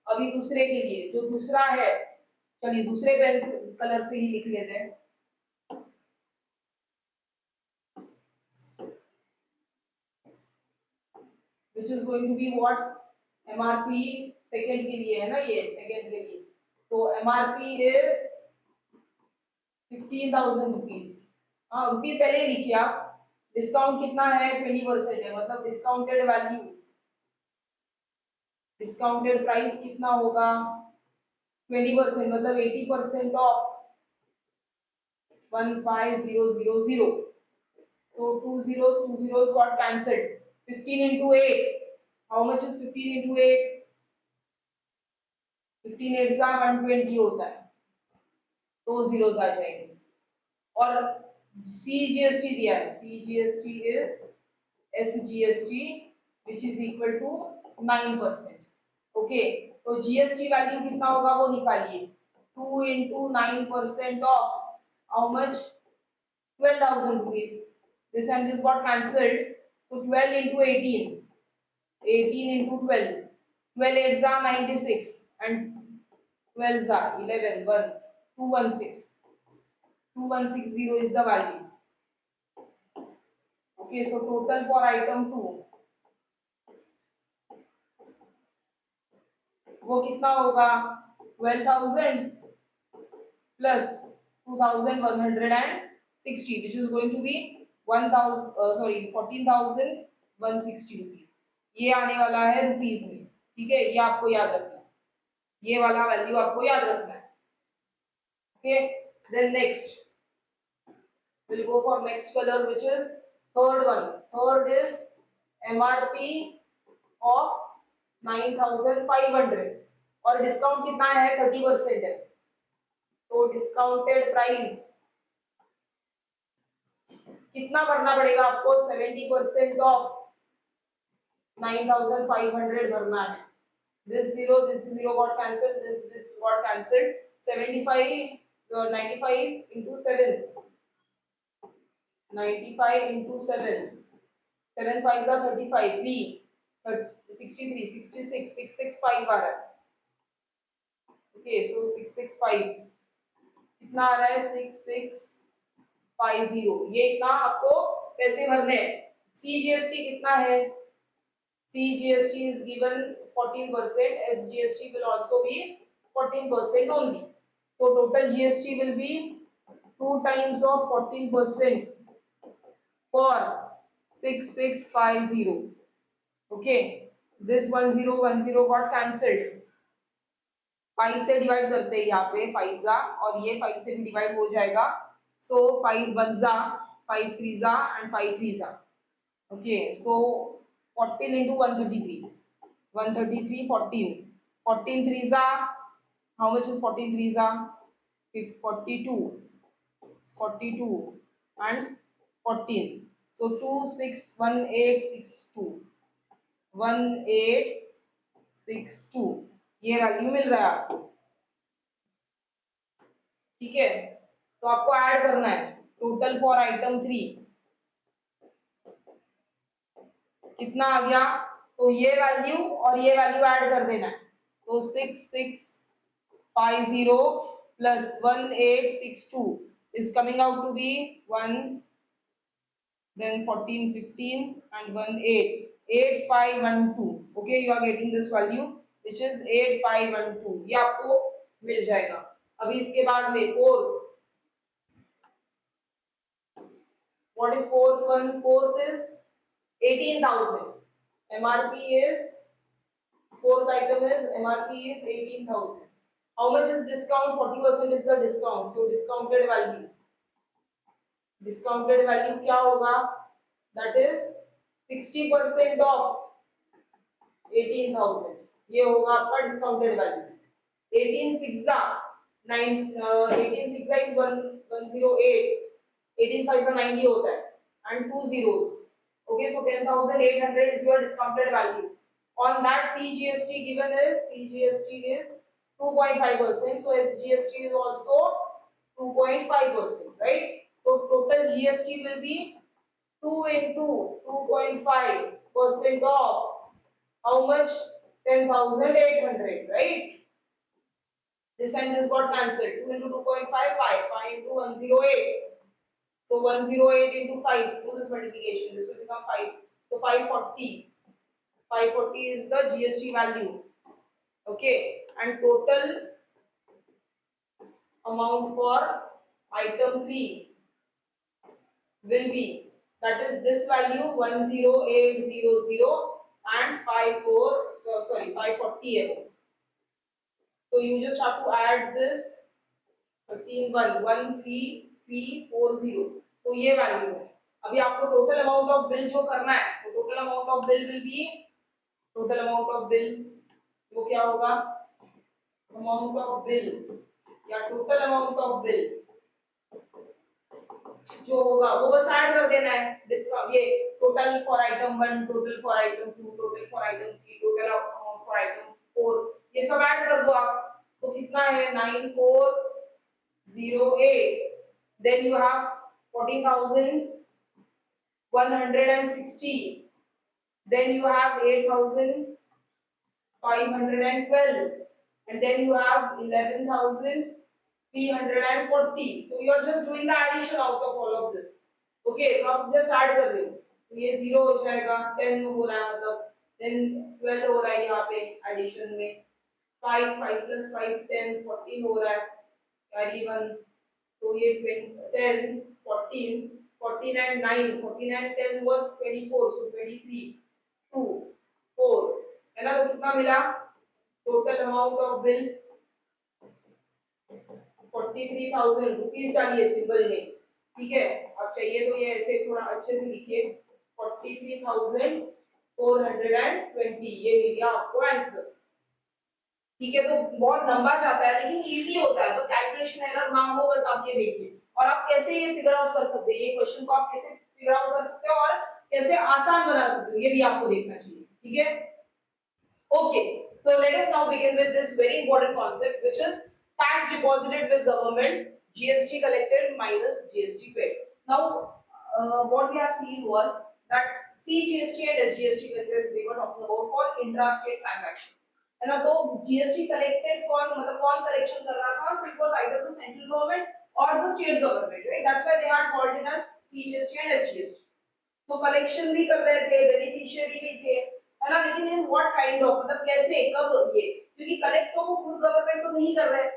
अभी दूसरे के लिए जो दूसरा है, चलिए दूसरे पेन कलर से ही लिख लेते हैं. which is going to be what? MRP second के लिए है ना, ये सेकंड के लिए. So MRP is 15,000 rupees. हाँ, रुपीज पहले ही लिखिए आप. डिस्काउंट कितना है? 20% है, मतलब डिस्काउंटेड वैल्यू, डिस्काउंटेड प्राइस कितना होगा? 20%, मतलब 80% of 15,000. So two zeros got cancelled. 15 into 8. How much is 15 into 8? 15 8 का 120 होता है. 2 zeros आ जाएंगे. और CGST दिया है, CGST is SGST which is equal to 9%। Okay, तो GST वैल्यू कितना होगा वो निकालिए। 2 into 9% of how much? 12,000 rupees. This and this got cancelled. So 12 into 18. 18 into 12. 12 8s are 96 and 12s are 11. 2160. 2160 is the value. Okay, so total for item 2 वो कितना होगा? 12,000 plus 2,160 which is going to be 14,160 rupees। ये आने वाला है rupees में, ठीक है, ये आपको याद रखना है, ये वाला वैल्यू आपको याद रखना है। Okay, then next we'll go for next color which is third one। third is MRP of 9,500 और डिस्काउंट कितना है? 30% है, तो डिस्काउंटेड प्राइस कितना भरना पड़ेगा आपको? 70% ऑफ 9,500 भरना है। this zero got cancelled, this got cancelled। 75 95 into 7 95 into 7 7 5s are 35 3 63 66 665 आ रहा है। ओके, सो 665 कितना आ रहा है? 6650। ये इतना आपको पैसे भरने हैं। CGST कितना है? CGST is given 14%, SGST will also be 14% only, so total GST will be 2 times of 14% for 6650। okay, this 1010 got cancelled। 5 से डिवाइड करते हैं यहाँ पे 5 जा, और ये 5 से भी डिवाइड हो जाएगा, so 5 1 जा 5 3 जा and 5 3 जा। okay, so 14 into 133 14 14 3 जा, how much is 14 3 जा? 42 and 14, so 261862 1862 ये वैल्यू मिल रहा है आपको, ठीक है। तो आपको ऐड करना है टोटल फॉर आइटम 3 कितना आ गया, तो ये वैल्यू और ये वैल्यू ऐड कर देना है, तो 6650 plus 1862 is coming out to be 1 then 14 15 and 1 8 8512। okay, you are getting this value which is 8512, ये आपको मिल जाएगा। अभी इसके बाद में fourth, what is fourth one? fourth is 18,000। MRP is, fourth item is MRP is 18,000। how much is discount? 40% is the discount, so discounted value क्या होगा? that is 60% of 18,000, ये होगा आपका डिस्काउंटेड वैल्यू। 18 6 9 18 6 is 108, 18 5 90 होता है and 2 zeros। okay, so 10,800 is your discounted value। on that CGST given is 2.5%, so SGST is also 2.5%, right? so total GST will be 2 into 2.5% of how much? 10,800, right? this and this got cancelled। 2 into 2.5 5 into 108, so 108 into 5, do this multiplication, this will become 5, so 540 is the GST value। okay, and total amount for item 3 will be, that is this value 10800 and 540 है, so you just have to add this 13340, तो ये value है। अभी आपको total amount of bill जो करना है, so total amount of bill will B, total amount of bill वो क्या होगा? अमाउंट ऑफ बिल या टोटल अमाउंट ऑफ बिल जो होगा वो बस ऐड कर देना है, डिस्काउंट ये total for item 1, total for item 2, total for item 3, total amount for item 4, ये सब ऐड कर दो आप। तो कितना है 9408, then you have 14,160, then you have 8,512, and then you have 11,340. So you are just doing the addition out of all of this. Okay, तो आप just add कर रहे हो, तो ये 0 हो जाएगा, 10 हो रहा है मतलब, then 12 हो रहा है यहाँ पे addition में, 5 plus 5 10 14 हो रहा है, carry 1, so ये 10 14 14 and 9, 14 and 10 was 24, so 23 2 4 है ना। तो कितना मिला total amount of bill 43,000 rupees डालिए सिंबल में, ठीक है। अब चाहिए तो ये ऐसे थोड़ा अच्छे से लिखिए 43,420, ये मिल गया आपको आंसर, ठीक है। तो बहुत लंबा जाता है लेकिन इजी होता है, बस कैलकुलेशन एरर ना हो, बस आप ये देखिए। और आप कैसे ये फिगर आउट कर सकते हैं, ये क्वेश्चन को आप कैसे फिगर आउट कर सकते हो और कैसे आसान बना सकते हो, ये भी आपको देखना चाहिए, ठीक है। Okay, so let us now begin with this very important concept, which is tax deposited with government, GST collected minus GST paid. Now, what we have seen was that CGST and SGST collected we were talking about for intra-state transactions. है ना, तो GST collected कौन मतलब कौन collection कर रहा था? So it was either the central government or the state government, right? That's why they had called it as CGST and SGST. तो collection भी कर रहे थे, beneficiary भी थे, है ना, लेकिन इन व्हाट काइंड ऑफ मतलब कैसे कब ये, क्योंकि कलेक्ट तो वो खुद गवर्नमेंट तो नहीं कर रहे हैं,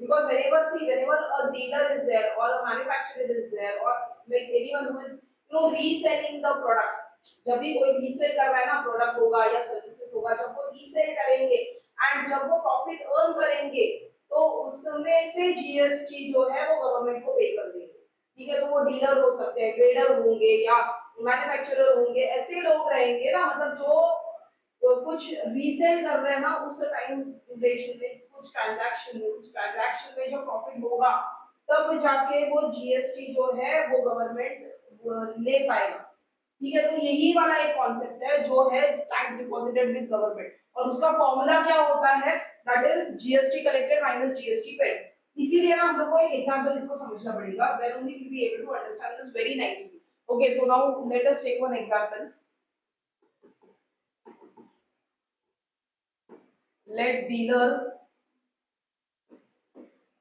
because whenever a dealer is there or a manufacturer is there or like anyone who is reselling the product, जब भी कोई रीसेल कर रहा है ना प्रोडक्ट होगा या सर्विसेज होगा, जब वो रीसेल करेंगे एंड जब वो प्रॉफिट अर्न करेंगे तो उसमें से जीएसटी जो है वो गवर्नमेंट को पे कर देंगे, ठीक है। तो वो डीलर हो सकते हैं, ट्रेडर होंगे या मैन्युफैक्चरर होंगे, ऐसे लोग रहेंगे ना, मतलब जो कुछ रीसेल कर रहे हैं ना उस टाइम ड्यूरेशन में, कुछ ट्रांजैक्शन में, उस ट्रांजैक्शन में जो प्रॉफिट होगा तब जाके वो जीएसटी जो है वो गवर्नमेंट ले पाएगा, ठीक है। तो यही वाला एक कॉन्सेप्ट है जो है टैक्स डिपॉजिटेड विद गवर्नमेंट, और उसका फॉर्मूला क्या होता है, that is GST collected minus GST paid. इसीलिए ना हम लोग को एक एग्जांपल इसको समझना पड़ेगा, then only we will be able to understand this very nicely. Okay, so now let us take one example. Let dealer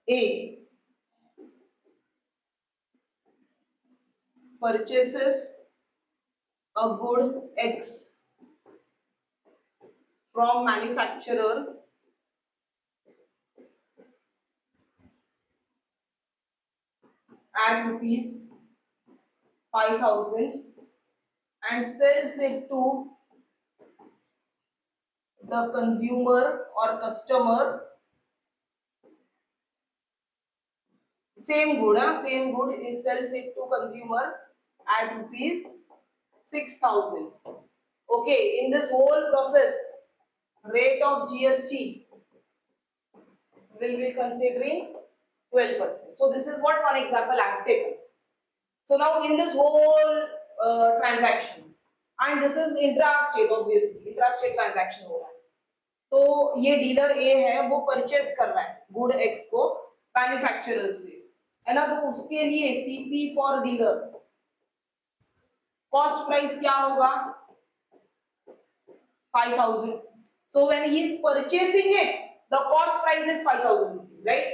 A purchases a good X from manufacturer at rupees 5,000 and sells it to the consumer or customer, same good is sells it to consumer at rupees 6,000. Okay, in this whole process rate of GST will be considering 12%. So this is what one example I have taken. So now in this whole transaction, and this is intra-state, obviously intra-state transaction हो रहा है, तो ये dealer ए है वो purchase कर रहा है गुड एक्स को मैन्युफैक्चरर से, है ना। तो उसके लिए CP for dealer cost price क्या होगा 5,000. So when he is purchasing it, the cost price is 5,000 rupees, right?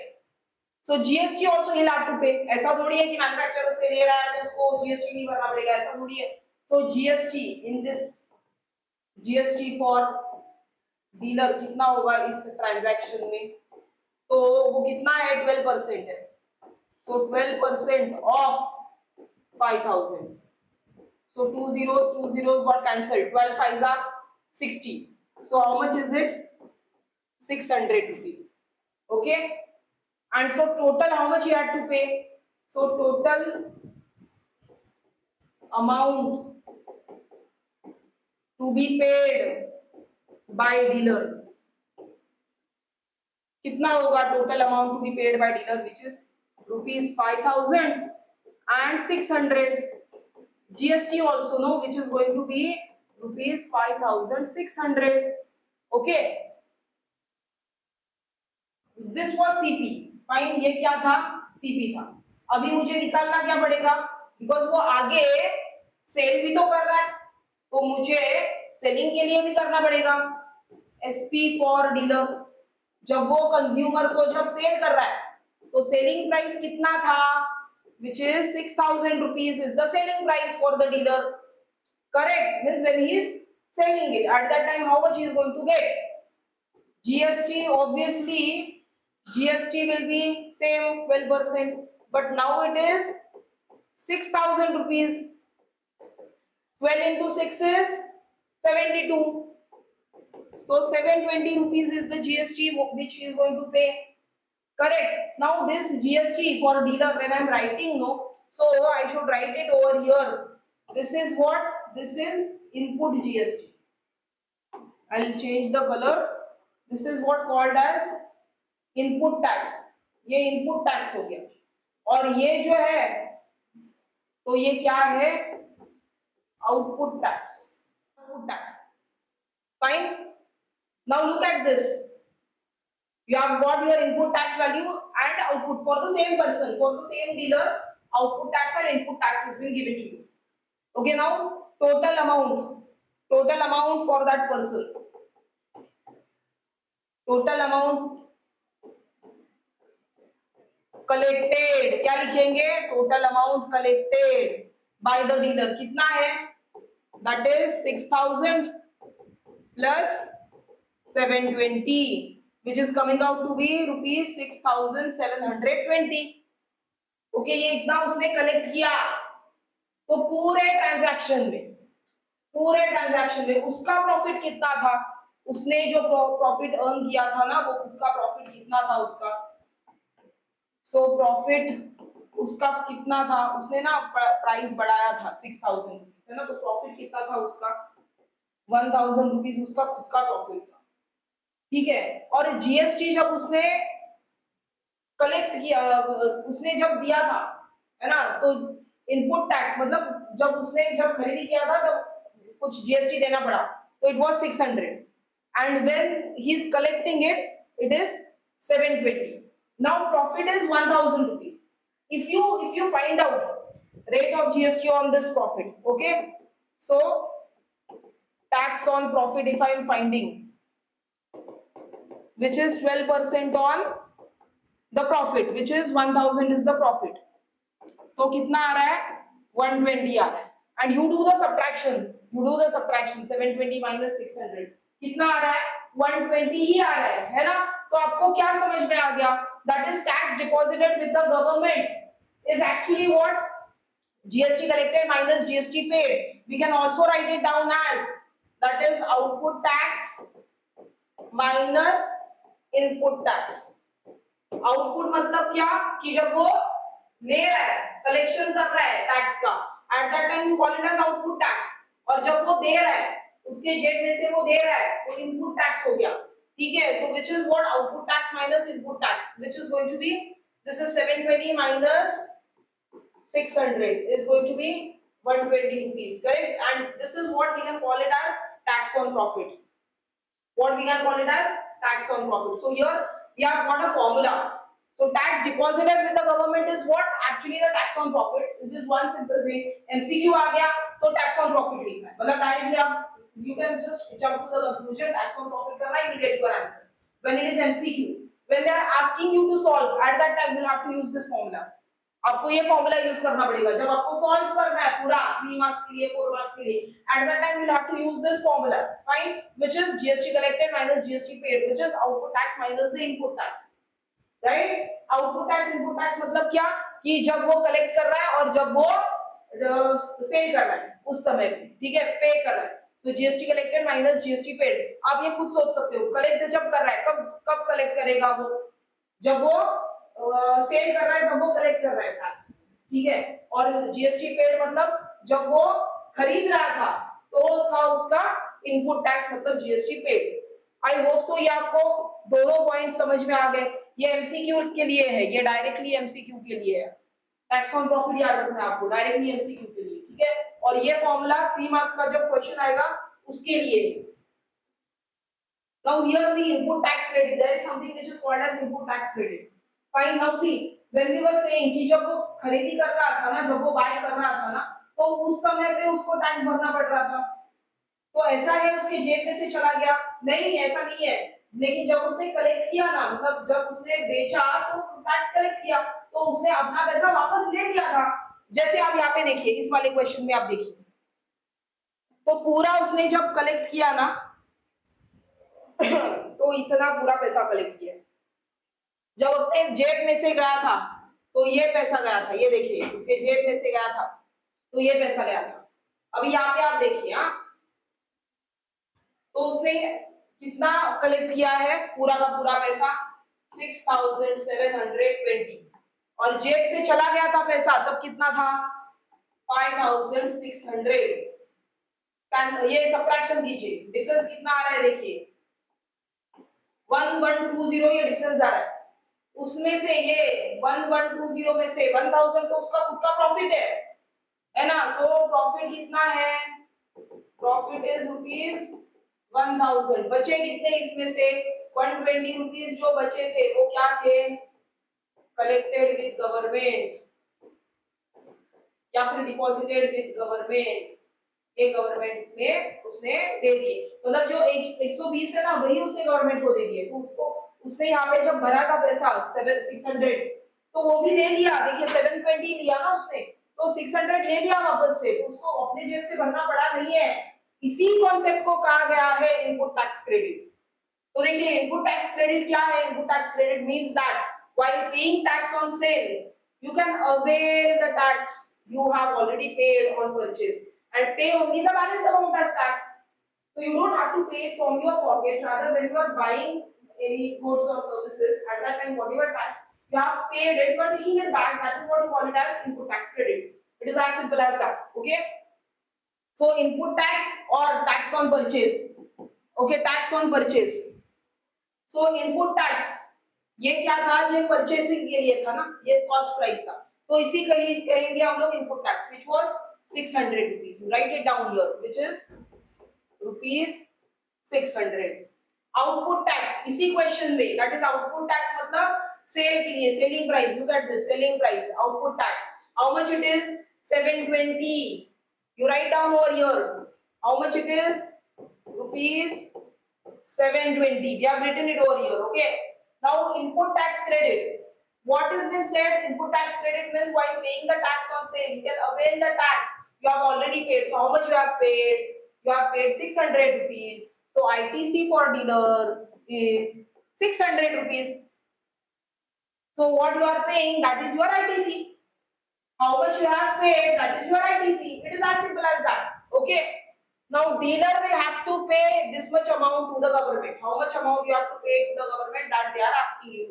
So GST also he'll have to pay. ऐसा थोड़ी है कि मैन्युफैक्चरर से ले रहा है तो उसको जीएसटी नहीं भरना पड़ेगा, ऐसा थोड़ी है। So GST in this GST for dealer कितना होगा इस ट्रांजैक्शन में, तो वो कितना है 12% है। सो 12% of 5,000, so two zeros got cancelled, 12 5s are 60, so how much is it 600 rupees. Okay, and so total how much he had to pay, so total amount to be paid by dealer कितना होगा, total amount to be paid by dealer which is rupees 5,000 and 600. GST also no, which is going to be rupees 5,600. Okay, this was CP. Fine, ये क्या था? CP था. अभी मुझे निकालना क्या पड़ेगा? बिकॉज वो आगे सेल भी तो कर रहा है, तो मुझे सेलिंग के लिए भी करना पड़ेगा. SP for dealer. जब वो कंज्यूमर को जब सेल कर रहा है, तो सेलिंग प्राइस कितना था? Which is 6,000 rupees is the selling price for the dealer. Correct? Means when he is selling it, at that time how much he is going to get? GST, obviously GST will be same 12%, but now it is 6,000 rupees. 12 into 6 is 72. So 720 rupees is the GST which he is going to pay. Correct. Now this GST for dealer, when I am writing, no, so I should write it over here. This is what? This is input GST. I'll change the color. This is what called as input tax. ये input tax हो गया. और ये जो है, तो ये क्या है? Output tax. Output tax. Fine. Now look at this. You have got your input tax value and output for the same person, for the same dealer. Output tax and input tax has been given to you. Okay, now total amount for that person. Total amount collected. क्या लिखेंगे? Total amount collected by the dealer कितना है? That is 6,000 plus 720. Which is coming out to be rupees 6,720. Okay, ये इतना उसने collect किया. तो पूरे ट्रांजैक्शन में उसका प्रॉफिट कितना था? उसने जो प्रॉफिट अर्न किया था ना, वो खुद का प्रॉफिट कितना था उसका? सो प्रॉफिट उसका कितना था? उसने ना प्राइस बढ़ाया था 6,000 रुपीज, है ना, तो प्रॉफिट कितना था उसका? 1,000 रुपीज उसका खुद का प्रॉफिट था. ठीक है. और GST जब उसने कलेक्ट किया, उसने जब दिया था, है ना, तो इनपुट टैक्स मतलब जब खरीदी किया था तो कुछ GST देना पड़ा, तो it was 600 and when he is collecting it is 720. Now profit is 1,000 rupees. If you find out rate of GST on this profit, okay, so tax on profit if I am finding which is 12% on the profit, which is 1,000 is the profit. तो कितना आ रहा है? 120 आ रहा है. And you do the subtraction. 720 minus 600 कितना आ रहा है? 120 ही आ रहा है ना? तो आपको क्या समझ में आ गया? That is tax deposited with the government is actually what? GST collected minus GST paid. We can also write it down as that is output tax minus input tax. Output मतलब क्या? कि जब वो ले रहा है, कलेक्शन कर रहा है टैक्स का, at that time you call it as output tax. और जब वो दे रहा है, उसके जेब में से वो दे रहा है, तो इनपुट टैक्स हो गया. ठीक है. So which is what? Output tax minus input tax, which is going to be, this is 720 minus 600 is going to be 120 rupees. Correct? And this is what we can call it as tax on profit. What we can call it as tax on profit. So here we have got a formula. So tax deposited with the government is what? Actually the tax on profit. This is one simple thing. MCQ आ गया तो tax on profit लिखना है. मतलब directly आप you can just jump to the conclusion, tax on profit करना, you will get your answer. When it is MCQ, when they are asking you to solve, at that time you will have to use this formula. आपको ये formula use करना पड़ेगा जब आपको solve करना है पूरा 3 मार्क्स के लिए, 4 मार्क्स के लिए. At that time you will have to use this formula. Fine. Which is GST collected minus GST paid, which is output tax minus the input tax. Right? Output tax input tax मतलब क्या? कि जब वो collect कर रहा है और जब वो सेल कर रहा है उस समय पे. ठीक है. पे कर रहा है. सो GST collected minus GST paid. आप ये खुद सोच सकते हो. कलेक्ट जब कर रहा है, कब कलेक्ट करेगा वो? जब वो सेल कर रहा है तब वो कलेक्ट कर रहा है टैक्स. ठीक है. और GST पेड मतलब जब वो खरीद रहा था तो था उसका इनपुट टैक्स मतलब GST पेड. आई होप सो ये आपको दोनों पॉइंट समझ में आ गए. ये MCQ के लिए है, ये डायरेक्टली MCQ के लिए है. टैक्स ऑन प्रॉफिट याद रखना है आपको डायरेक्टली एमसीक्यू के लिए, ठीक है। और ये फॉर्मूला 3 मार्क्स का जब क्वेश्चन आएगा उसके लिए। Now here see input tax credit, there is something which is called as input tax credit. Fine, now see when we were saying कि जब वो खरीदी कर रहा था ना, जब वो बाय कर रहा था ना, तो उस समय पे उसको टैक्स भरना पड़ रहा था। तो ऐसा है उसके जेब में से चला गया? नहीं, ऐसा नहीं है। लेकिन जब उसने कलेक्ट किया ना, मतलब जब उसने बेचा तो टैक्स कलेक्ट किया, तो उसने अपना पैसा वापस ले लिया था। जैसे आप यहाँ पे देखिए, इस वाले क्वेश्चन में आप देखिए, तो पूरा उसने जब कलेक्ट किया ना तो इतना पूरा पैसा कलेक्ट किया। जब अपने जेब में से गया था तो ये पैसा गया था, ये देखिए उसके जेब में से गया था तो ये पैसा गया था। अभी यहाँ पे आप देखिए, हाँ, तो उसने कितना कलेक्ट किया है, पूरा का पूरा पैसा 6720, और जेब से चला गया था पैसा तब कितना था 5600। ये सब्ट्रैक्शन कीजिए, डिफरेंस कितना आ रहा है देखिए 1120, ये डिफरेंस आ रहा है। उसमें से ये 1120 में से 1000 तो उसका खुद का प्रॉफिट है ना। सो प्रॉफिट कितना है, प्रॉफिट इज ₹1000। बचे कितने इसमें से 120 रुपीज जो बचे थे वो क्या थे, कलेक्टेड विद गवर्नमेंट या फिर डिपॉजिटेड विद गवर्नमेंट। ये गवर्नमेंट में उसने दे दिए, मतलब जो 120 है ना वही उसे गवर्नमेंट को दे दिए। तो उसको उसने यहाँ पे जब भरा था पैसा 600 तो वो भी ले लिया। देखिए 720 लिया ना उसने, तो 600 ले लिया वापस से, तो उसको अपने जेब से भरना पड़ा नहीं है। इसी कॉन्सेप्ट को कहा गया है इनपुट टैक्स क्रेडिट। तो देखिए इनपुट टैक्स क्रेडिट क्या है, input tax credit means that while paying tax on sale you can avail the tax you have already paid on purchase and pay only the balance amount as tax. So you don't have to pay it from your pocket. Rather, when you are buying any goods or services, at that time whatever tax you have paid it, you are taking it back. That is what you call it as input tax credit. It is as simple as that. Okay. So input tax or tax on purchase. Okay, tax on purchase. So input tax ये क्या था, जो purchasing के लिए था ना, ये cost price था, तो इसी कहेंगे हम लोग input tax, which was 600 rupees. Write it down here, which is ₹600। Output tax इसी क्वेश्चन में, दैट इज आउटपुट टैक्स मतलब सेल के लिए, selling price. Look at this, selling price, output tax, how much it is 720। You write down over here how much it is ₹720। We have written it over here. Okay, now input tax credit, what has been said, input tax credit means while paying the tax on sale you can avail the tax you have already paid. So how much you have paid, you have paid 600 rupees. So ITC for dealer is 600 rupees. So what you are paying, that is your ITC. How much you have paid, that is your ITC. It is as simple as that. Okay, now dealer will have to pay this much amount to the government. How much amount you have to pay to the government, that they are asking you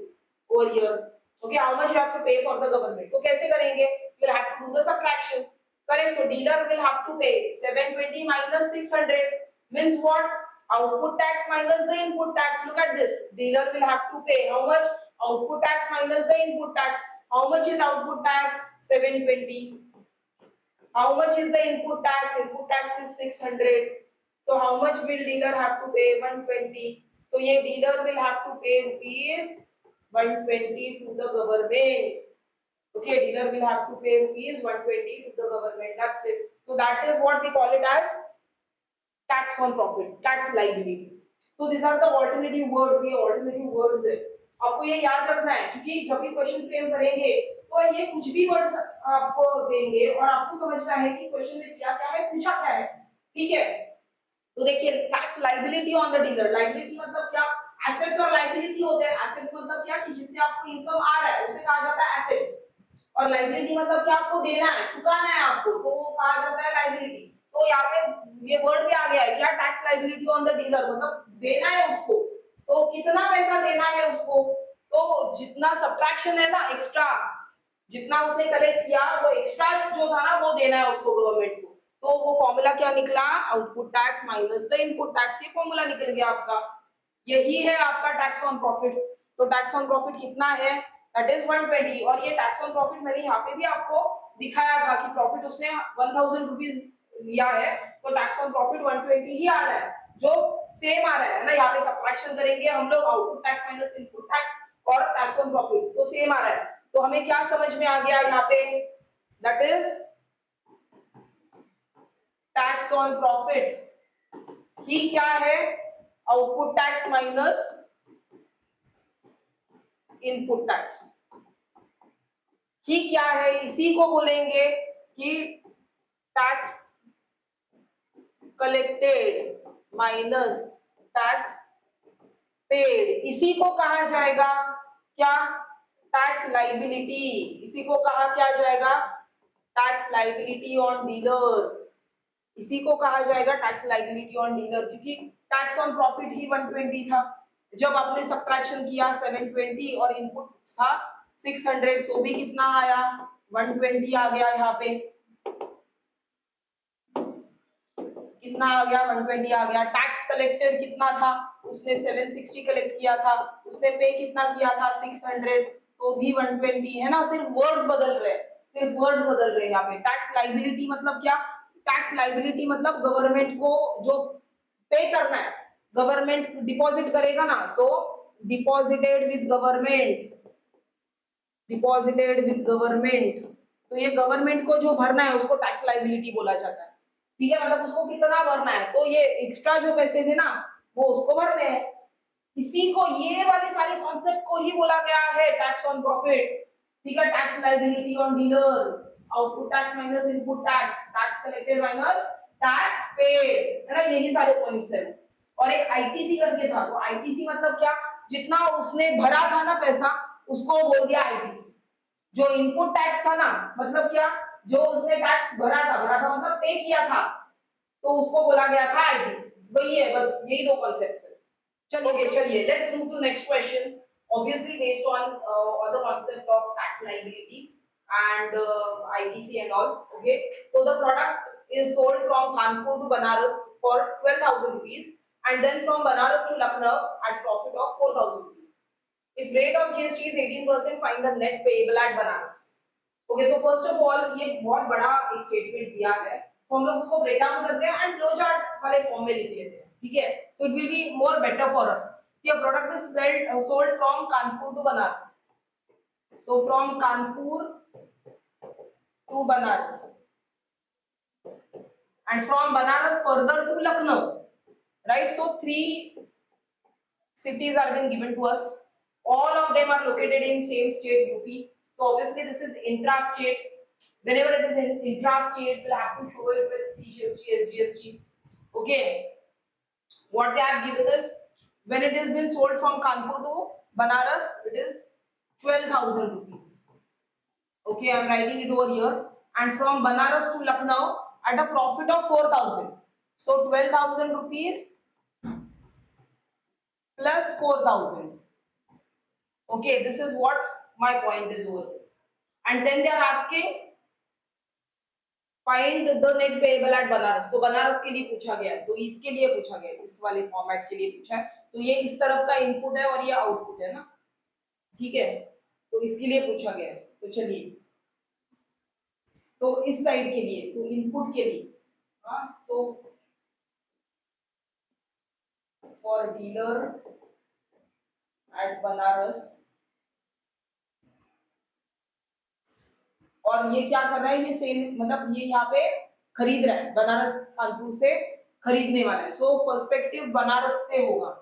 over here. Okay, how much you have to pay for the government. तो कैसे करेंगे, you will have to do the subtraction. Correct. So dealer will have to pay 720 minus 600 means what, output tax minus the input tax. Look at this, dealer will have to pay how much, output tax minus the input tax. How much is output tax, 720. How much is the input tax? Input tax is 600. So how much will dealer have to pay, 120. So ये dealer will have to pay ₹120 to the government. Okay, dealer will have to pay ₹120 to the government. That's it. So that is what we call it as tax on profit, tax liability. So these are the alternative words. ये alternative words है, आपको ये याद रखना है, क्योंकि जब भी क्वेश्चन फ्रेम करेंगे तो ये कुछ भी वर्ड्स आपको देंगे और आपको समझना है कि क्वेश्चन में दिया क्या है, पूछा क्या है। ठीक है, तो देखिए tax liability on the dealer. Liability मतलब क्या, एसेट्स और लायबिलिटी होते हैं। एसेट्स मतलब क्या कि जिससे आपको इनकम आ रहा है उसे कहा जाता है एसेट्स, और लायबिलिटी मतलब क्या, आपको देना है, चुकाना है आपको, तो वो कहा जाता है लायबिलिटी। तो यहाँ पे ये वर्ड भी आ गया है क्या, tax liability on the dealer, मतलब देना है उसको, तो कितना पैसा देना है उसको, तो जितना सब्ट्रैक्शन है ना, एक्स्ट्रा जितना उसने कलेक्ट किया वो एक्स्ट्रा जो था ना वो देना है उसको गवर्नमेंट को। तो वो फॉर्मूला क्या निकला, output tax minus the input tax, ये फॉर्मूला निकल गया आपका। यही है आपका टैक्स ऑन प्रॉफिट। तो टैक्स ऑन प्रॉफिट कितना है, दैट इज 120। और ये टैक्स ऑन प्रॉफिट मैंने यहाँ पे भी आपको दिखाया था कि प्रॉफिट उसने 1000 रुपीज लिया है तो टैक्स ऑन प्रॉफिट 120 ही आ रहा है, जो सेम आ रहा है ना। यहाँ पे सब्ट्रैक्शन करेंगे हम लोग output tax minus input tax और टैक्स ऑन प्रॉफिट, तो सेम आ रहा है। तो हमें क्या समझ में आ गया यहाँ पे, that is tax on profit ही क्या है, output tax minus input tax ही क्या है, इसी को बोलेंगे कि tax collected minus tax paid. इसी को कहा जाएगा क्या, टैक्स लाइबिलिटी। इसी को कहा क्या जाएगा, टैक्स लाइबिलिटी ऑन डीलर। इसी को कहा जाएगा टैक्स लाइबिलिटी ऑन डीलर, क्योंकि टैक्स ऑन प्रॉफिट ही 120 था। जब आपने सब्ट्रैक्शन किया 720 और इनपुट था 600, तो भी कितना आया, 120 आ गया। यहाँ पे कितना आ गया, 120 आ गया। टैक्स कलेक्टेड कितना था, उसने 760 कलेक्ट किया था, उसने पे कितना किया था 600, तो भी 120 है ना। सिर्फ वर्ड्स बदल रहे हैं, सिर्फ वर्ड्स बदल रहे हैं यहाँ पे। टैक्स लाइबिलिटी मतलब क्या, टैक्स लाइबिलिटी मतलब गवर्नमेंट को जो पे करना है, गवर्नमेंट डिपॉजिट करेगा ना, so deposited with government, deposited with government. तो ये गवर्नमेंट को जो भरना है उसको टैक्स लाइबिलिटी बोला जाता है, ठीक है। मतलब उसको कितना भरना है, तो ये एक्स्ट्रा जो पैसे थे ना वो उसको भरने हैं। इसी को, ये वाली सारी कॉन्सेप्ट को ही बोला गया है टैक्स ऑन प्रॉफिट, ठीक है। Tax liability on dealer, output tax minus input tax, tax collected minus tax paid, है ना, यही सारे पॉइंट्स है। और एक आईटीसी करके था, तो आईटीसी मतलब क्या, जितना उसने भरा था ना पैसा उसको बोल दिया आईटीसी। जो इनपुट टैक्स था ना, मतलब क्या, जो उसने टैक्स भरा था मतलब पे किया था, तो उसको बोला गया था आईटीसी। वही है, बस यही दो कॉन्सेप्ट्स है। चलिए let's move to next question, obviously based on the concept of tax liability and ITC and all. Okay, so the product is sold from Kanpur to Banaras for 12,000 rupees and then from Banaras to Lucknow at profit of 4,000 rupees. If rate of GST is 18%, find the net payable at Banaras. Okay, so first of all ये बहुत बड़ा एक statement दिया है, तो हम लोग उसको ब्रेक डाउन करते हैं एंड फ्लो चार्ट वाले फॉर्म में लिख लेते हैं, ठीक है। So it will be more better for us. See, a product is sold from Kanpur to Banaras. So from Kanpur to Banaras and from Banaras further to Lucknow, right? So 3 cities are being given to us. All of them are located in same state, UP. So obviously this is intra-state. Whenever it is in intra-state, we'll have to show it with CGST, SGST. Okay. What they have given is, when it has been sold from Kanpur to Banaras, it is 12,000 rupees. Okay, I am writing it over here. And from Banaras to Lucknow at a profit of 4,000. So 12,000 rupees plus 4,000. Okay, this is what my point is over. And then they are asking find the net payable at Banaras. तो बनारस के लिए पूछा गया है, तो इसके लिए पूछा गया है, इस वाले फॉर्मेट के लिए पूछा है। तो ये इस तरफ का इनपुट है और ये आउटपुट है ना, ठीक है। तो इसके लिए पूछा गया है। तो चलिए, तो इस साइड के लिए, तो इनपुट के लिए, हाँ, so for dealer at Banaras, और ये क्या कर रहा है, ये सेल, मतलब ये यहाँ पे खरीद रहा है, बनारस कानपुर से खरीदने वाला है। सो पर्सपेक्टिव बनारस से होगा,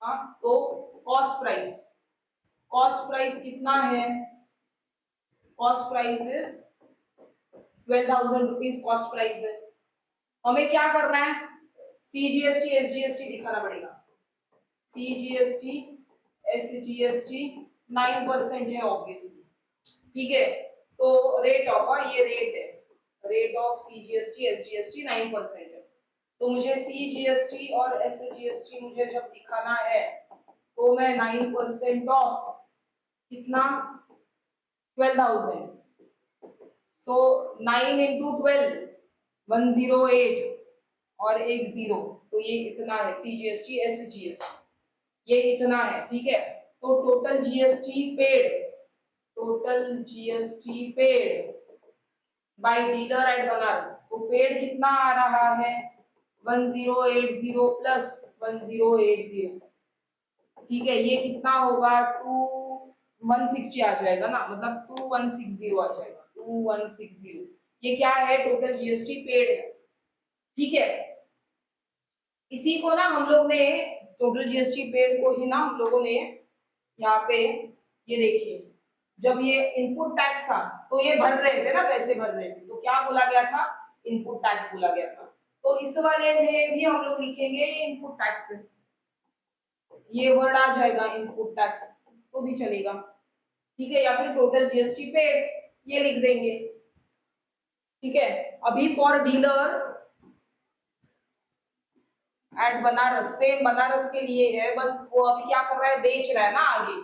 हाँ। तो कॉस्ट प्राइस कितना है, cost price is 12,000 rupees cost price है। हमें क्या करना है, CGST SGST दिखाना पड़ेगा। CGST SGST 9% है ऑब्वियसली, ठीक है। तो रेट ऑफ, ये रेट है, रेट ऑफ CGST SGST 9% है। तो मुझे CGST और SGST मुझे जब दिखाना है तो मैं 9% ऑफ कितना, 12,000। सो 9 into 12 108 और एक 0, तो ये इतना है CGST SGST, ये इतना है, ठीक है। तो total GST paid by dealer at Banaras, तो पेड कितना आ रहा है 1080 प्लस 1080, ठीक है, ये कितना होगा 2160 आ जाएगा ना, मतलब 2160 आ जाएगा 2160। ये क्या है टोटल जीएसटी पेड है, ठीक है। इसी को ना हम लोग ने टोटल जीएसटी पेड को ही ना हम लोगों ने यहाँ पे ये देखिए, जब ये इनपुट टैक्स था तो ये भर रहे थे ना, पैसे भर रहे थे, तो क्या बोला गया था इनपुट टैक्स बोला गया था। तो इस वाले में भी हम लोग लिखेंगे ये इनपुट टैक्स है, ये वर्ड आ जाएगा इनपुट टैक्स तो भी चलेगा, ठीक है, या फिर टोटल जीएसटी पेड ये लिख देंगे, ठीक है। अभी for dealer at Banaras, same Banaras के लिए है, बस वो अभी क्या कर रहा है बेच रहा है ना आगे,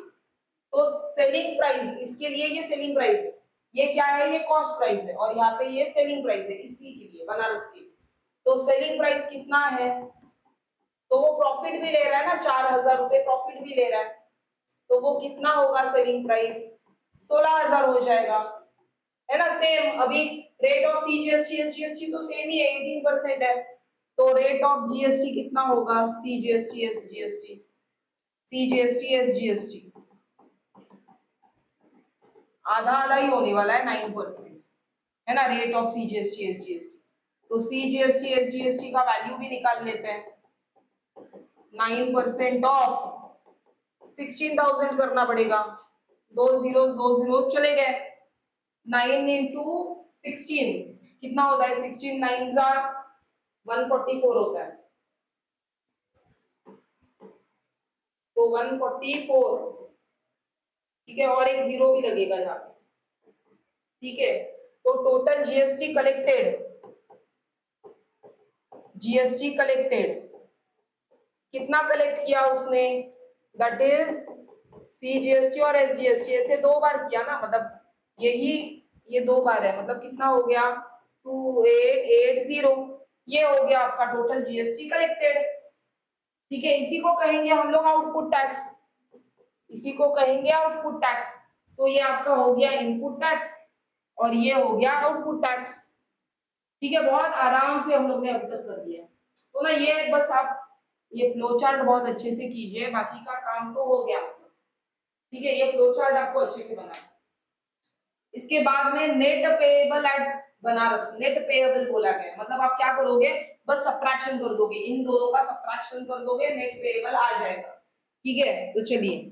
तो सेलिंग प्राइस इसके लिए ये सेलिंग प्राइस है, ये क्या है ये कॉस्ट प्राइस है, और यहाँ पे ये सेलिंग प्राइस है इसी के लिए बनारस के लिए। तो सेलिंग प्राइस कितना है, तो वो प्रॉफिट भी ले रहा है ना, 4000 रुपए प्रॉफिट भी ले रहा है, तो वो कितना होगा सेलिंग प्राइस 16000 हो जाएगा, है ना। सेम अभी रेट ऑफ सीजीएसटी एसजीएसटी तो सेम ही है 18% है, तो रेट ऑफ जीएसटी कितना होगा सीजीएसटी एसजीएसटी आधा आधा ही होने वाला है 9%, है ना, रेट ऑफ सीजीएसटी एसजीएसटी। तो सीजीएसटी एसजीएसटी का वैल्यू भी निकाल लेते हैं, 9% ऑफ 16000 करना पड़ेगा, दो जीरोस चले गए, 9 इंटू 16 कितना होता है 16 9 144 होता है, तो 144, ठीक है, और एक जीरो भी लगेगा यहाँ पे, ठीक है। तो टोटल जीएसटी कलेक्टेड कितना कलेक्ट किया उसने, दैट इज सीजीएसटी और एसजीएसटी ऐसे दो बार किया ना, मतलब यही ये दो बार है, मतलब कितना हो गया 2880, ये हो गया आपका टोटल जीएसटी कलेक्टेड, ठीक है। इसी को कहेंगे हम लोग आउटपुट टैक्स, इसी को कहेंगे आउटपुट टैक्स। तो ये आपका हो गया इनपुट टैक्स और ये हो गया आउटपुट टैक्स, ठीक है। बहुत आराम से हम लोग ने अब तक कर दिया, तो ना ये बस आप ये फ्लो चार्ट बहुत अच्छे से कीजिए, बाकी का काम तो हो गया, ठीक है। ये फ्लो चार्ट आपको अच्छे से बनाना। इसके बाद में net payable eight Banaras, net payable बोला गया, मतलब आप क्या करोगे बस सब्ट्रैक्शन कर दोगे, इन दोनों का सब्ट्रैक्शन कर दोगे, नेट पेएबल आ जाएगा, ठीक है। तो चलिए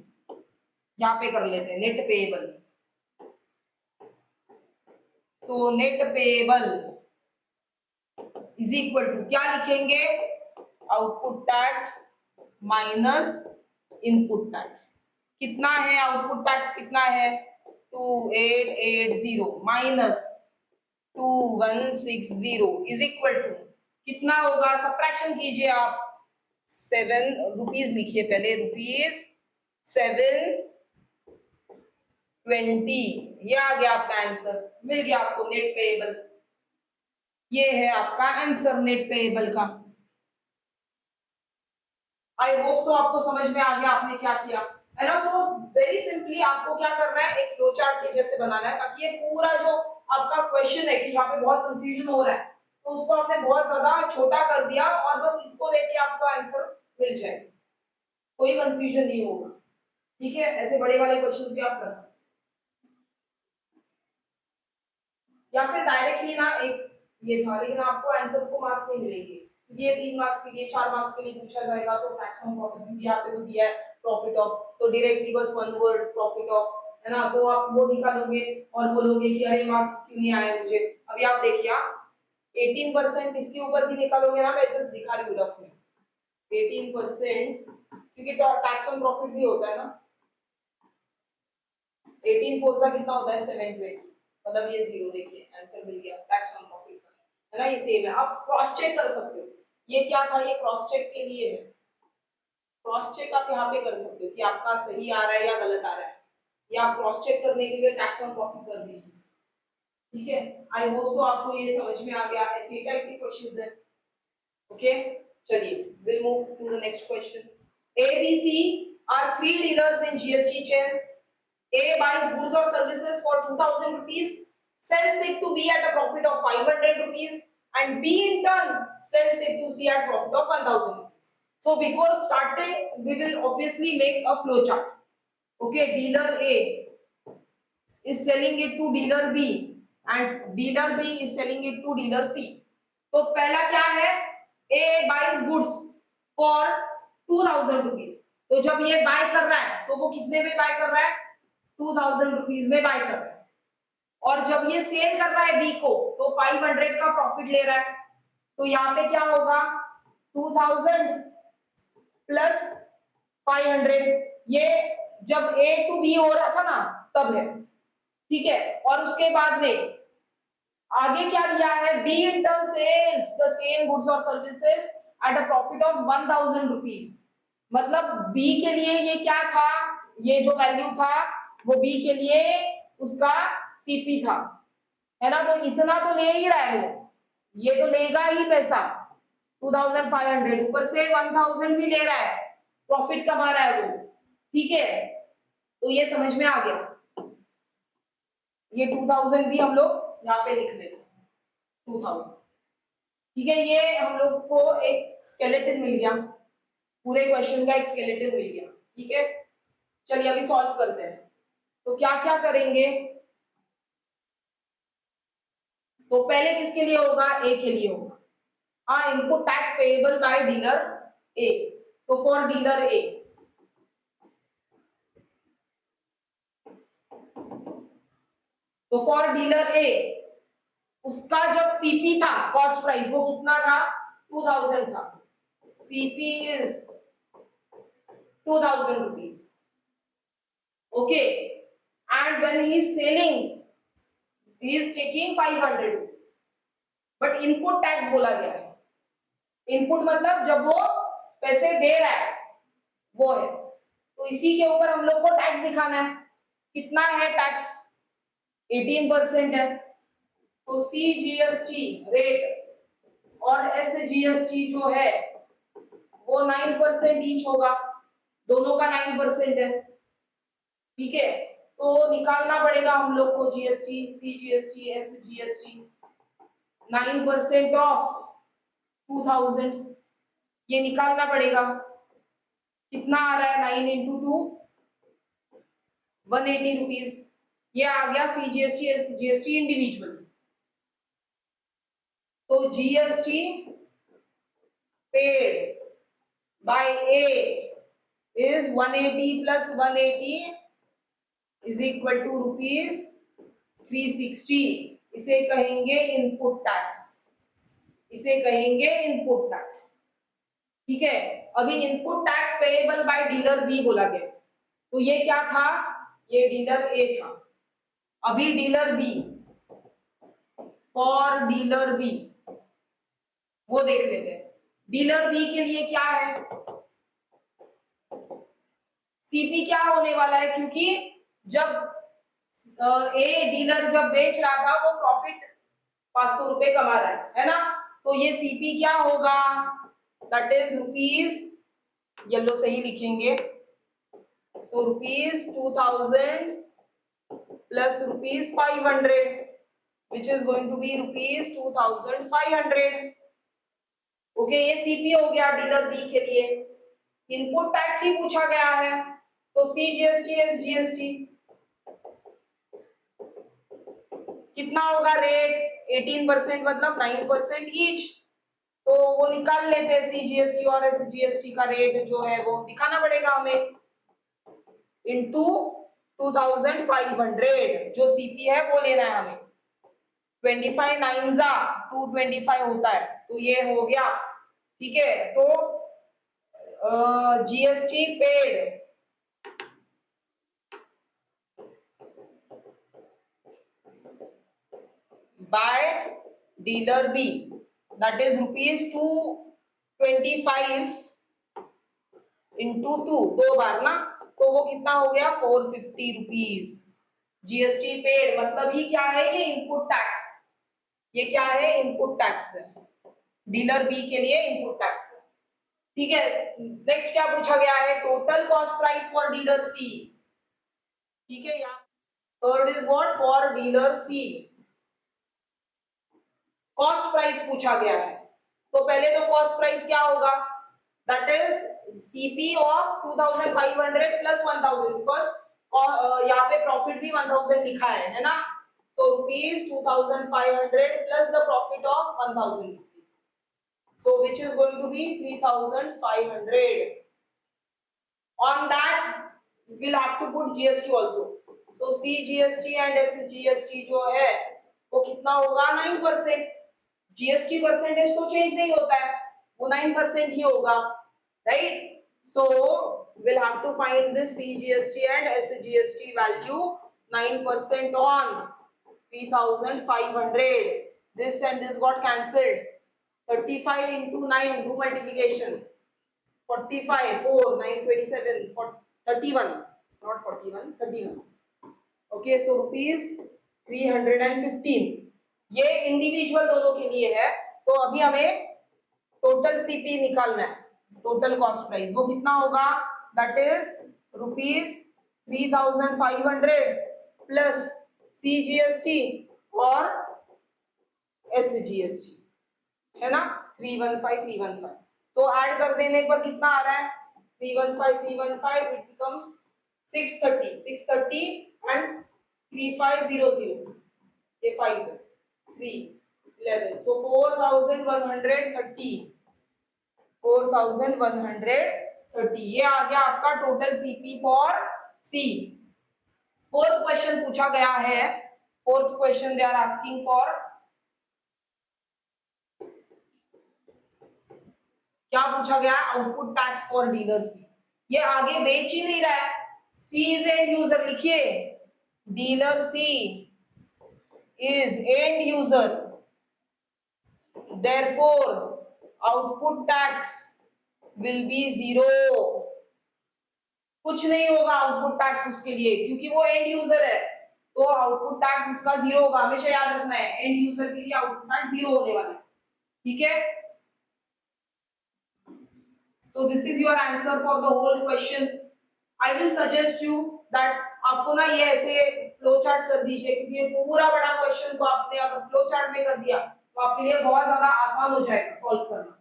यहाँ पे कर लेते हैं net payable. So net payable is equal to क्या लिखेंगे, output tax minus input tax. कितना है आउटपुट टैक्स, कितना है 2880 माइनस 2160 इज इक्वल टू कितना होगा, सब्ट्रैक्शन कीजिए आप, 7 रुपीज लिखिए पहले, रुपीज 720, ये आ गया आपका आंसर, मिल गया आपको नेट पेएबल, ये है आपका आंसर नेट पेएबल का। आई होप सो आपको समझ में आ गया आपने क्या किया है ना। तो वेरी सिंपली आपको क्या करना है, एक फ्लो चार्ट के जैसे बनाना है, ताकि ये पूरा जो आपका क्वेश्चन है कि जहाँ पे बहुत कंफ्यूजन हो रहा है, तो उसको आपने बहुत ज्यादा छोटा कर दिया और बस इसको लेके आपका आंसर मिल जाए, कोई कंफ्यूजन नहीं होगा, ठीक है। ऐसे बड़े वाले क्वेश्चन भी आप कर सकते, या फिर डायरेक्टली ना एक ये था, लेकिन आपको आंसर को मार्क्स नहीं मिलेंगे, ये 3 मार्क्स के लिए 4 मार्क्स के लिए पूछा जाएगा। तो टैक्स ऑन प्रॉफिट भी यहाँ पे तो दिया है प्रॉफिट ऑफ, तो डायरेक्टली बस वन वर्ड प्रॉफिट ऑफ, है ना, तो आप वो निकालोगे और बोलोगे कि अरे मार्क्स क्यों नहीं आए मुझे। अभी आप देखिए 18% इसके ऊपर भी निकालोगे ना, मैं जस्ट दिखा रही हूँ रफ में 18%, क्योंकि टैक्स ऑन प्रॉफिट भी होता है ना, 18 फोर सा कितना होता है 720, मतलब ये जीरो, देखिए आंसर मिल गया टैक्स ऑन प्रॉफिट का, है ना, ये सेम है। आप क्रॉस चेक कर सकते हो, ये क्या था, ये क्रॉस चेक के लिए है, क्रॉस चेक आप यहाँ पे कर सकते हो कि आपका सही आ रहा है या गलत आ रहा है, या आप क्रॉस चेक करने के लिए टैक्स ऑन प्रॉफिट कर दीजिए, ठीक है। आई होप सो आपको ये समझ में आ गया, ऐसे टाइप के क्वेश्चंस हैं, ओके। चलिए will move to the next question. ABC are three dealers in GST chain. A buys goods or services for 2000 rupees, sells it to B at a profit of 500 rupees, and B in turn sells it to C at profit of 1000 rupees. So before starting, we will obviously make a flow chart. Okay, dealer A is selling it to dealer B and dealer B is selling it to dealer C. तो पहला क्या है, A buys goods for 2000 rupees. तो जब ये bye कर रहा है तो वो कितने में बाय कर रहा है, 2000 रुपीज में बाय कर रहा है. और जब ये सेल कर रहा है बी को तो 500 का प्रॉफिट ले रहा है. तो यहाँ पे क्या होगा, 2000 प्लस 500. ये जब ए टू बी हो रहा था ना तब है, ठीक है. और उसके बाद में आगे क्या दिया है, B in turn sells the same goods और services at a profit of 1000 rupees. मतलब बी के लिए ये क्या था, ये जो वैल्यू था वो बी के लिए उसका सीपी था, है ना. तो इतना तो ले ही रहा है वो, ये तो लेगा ही पैसा 2500, ऊपर से 1000 भी ले रहा है, प्रॉफिट कमा रहा है वो, ठीक है. तो ये समझ में आ गया. ये 2000 भी हम लोग यहाँ पे लिख लेते हैं 2000, ठीक है. ये हम लोग को एक स्केलेटन मिल गया, पूरे क्वेश्चन का एक स्केलेटन मिल गया, ठीक है. चलिए अभी सॉल्व करते हैं. तो क्या क्या करेंगे, तो पहले किसके लिए होगा, ए के लिए होगा. हाँ, input tax payable by dealer A. So for dealer A, तो फॉर डीलर ए उसका जब सीपी था, कॉस्ट प्राइस, वो कितना था, 2000 था. CP is 2000 rupees. Okay, and when he is selling he is taking 500 rupees. But input tax बोला गया है. इनपुट मतलब जब वो पैसे दे रहा है वो है, तो इसी के ऊपर हम लोग को टैक्स दिखाना है. कितना है टैक्स, 18% है. तो सीजीएसटी रेट और एसजीएसटी जो है वो 9% ईच होगा, दोनों का 9% है, ठीक है. तो निकालना पड़ेगा हम लोग को जीएसटी, सीजीएसटी, एसजीएसटी. 9% ऑफ 2000 ये निकालना पड़ेगा. कितना आ रहा है, 9 इंटू 2 180 रुपीज. ये आ गया सीजीएसटी एसजीएसटी इंडिविजुअल. तो GST paid by A is 180 plus 180 is equal to rupees 360. इसे कहेंगे इनपुट टैक्स, इसे कहेंगे इनपुट टैक्स, ठीक है. अभी input tax payable by dealer B बोला गया. तो ये क्या था, ये डीलर ए था. अभी dealer B, for dealer B वो देख लेते हैं. डीलर बी के लिए क्या है, सीपी क्या होने वाला है, क्योंकि जब ए डीलर जब बेच रहा था वो प्रॉफिट 500 रुपए कमा रहा है ना. तो ये सीपी क्या होगा, दैट इज रुपीज, येलो से ही लिखेंगे. So rupees 2000 plus rupees 500 which is going to be rupees 2500. Okay, ये सीपी हो गया डीलर बी के लिए. इनपुट टैक्स ही पूछा गया है, तो सीजीएसटी एसजीएसटी कितना होगा रेट, 18% मतलब 9% ईच. तो वो निकाल लेते हैं, सीजीएसटी और एसजीएसटी का रेट जो है वो दिखाना पड़ेगा हमें, इनटू 2500 जो सीपी है वो लेना है हमें. 25 9 जा 225 होता है, तो ये हो गया, ठीक है. तो GST paid by dealer B that is rupees 225 into 2, 2 बार ना, तो वो कितना हो गया 450 रुपीज. जीएसटी पेड मतलब ही क्या है, ये इनपुट टैक्स. ये क्या है, इनपुट टैक्स है. डीलर बी के लिए इनपुट टैक्स है. ठीक है, नेक्स्ट क्या पूछा गया है, total cost price for dealer C. ठीक है, यहाँ third is what, for dealer C cost price पूछा गया है। तो पहले तो कॉस्ट प्राइस क्या होगा, that is CP of 2500 plus 1000, because यहाँ पे प्रॉफिट भी 1000 लिखा है ना। So rupees 2500 plus the profit of 1000 rupees, so which is going to be 3500. On that we'll have to put GST also. So CGST and SGST जो है वो कितना होगा, 9%। GST परसेंटेज तो चेंज नहीं होता है, वो 9% ही होगा, right. So we'll have to find this CGST and SGST value 9% on 3500. This and this got cancelled. 35 into 9, do multiplication. 45, 4, 9, 27, 31, not 41, 31. Okay, so rupees 315. ये इंडिविजुअल दोनों के लिए है। तो अभी हमें टोटल सीपी निकालना है, टोटल कॉस्ट प्राइस वो कितना होगा, that is rupees 3500 plus CGST और SGST, है ना, 315। सो ऐड कर देने पर कितना आ रहा है, 315 इट बिकम्स 630 एंड 3500, ये 5 है, 311, सो 4130 ये आ गया आपका total CP for C. Fourth question पूछा गया है, fourth question they are asking for, क्या पूछा गया, output tax for dealer C. ये आगे बेच ही नहीं रहा है, सी इज एंड यूजर लिखिए, dealer C is end user, therefore output tax will be 0। कुछ नहीं होगा आउटपुट टैक्स उसके लिए, क्योंकि वो एंड यूजर है, तो आउटपुट टैक्स उसका 0 होगा। हमेशा याद रखना है, एंड यूजर के लिए आउटपुट टैक्स 0 होने वाला है, ठीक है। So this is your answer for the whole question. I will suggest you that आपको ना ये ऐसे फ्लो चार्ट कर दीजिए, क्योंकि ये पूरा बड़ा क्वेश्चन को आपने अगर फ्लो चार्ट में कर दिया तो आपके लिए बहुत ज्यादा आसान हो जाएगा सॉल्व करना,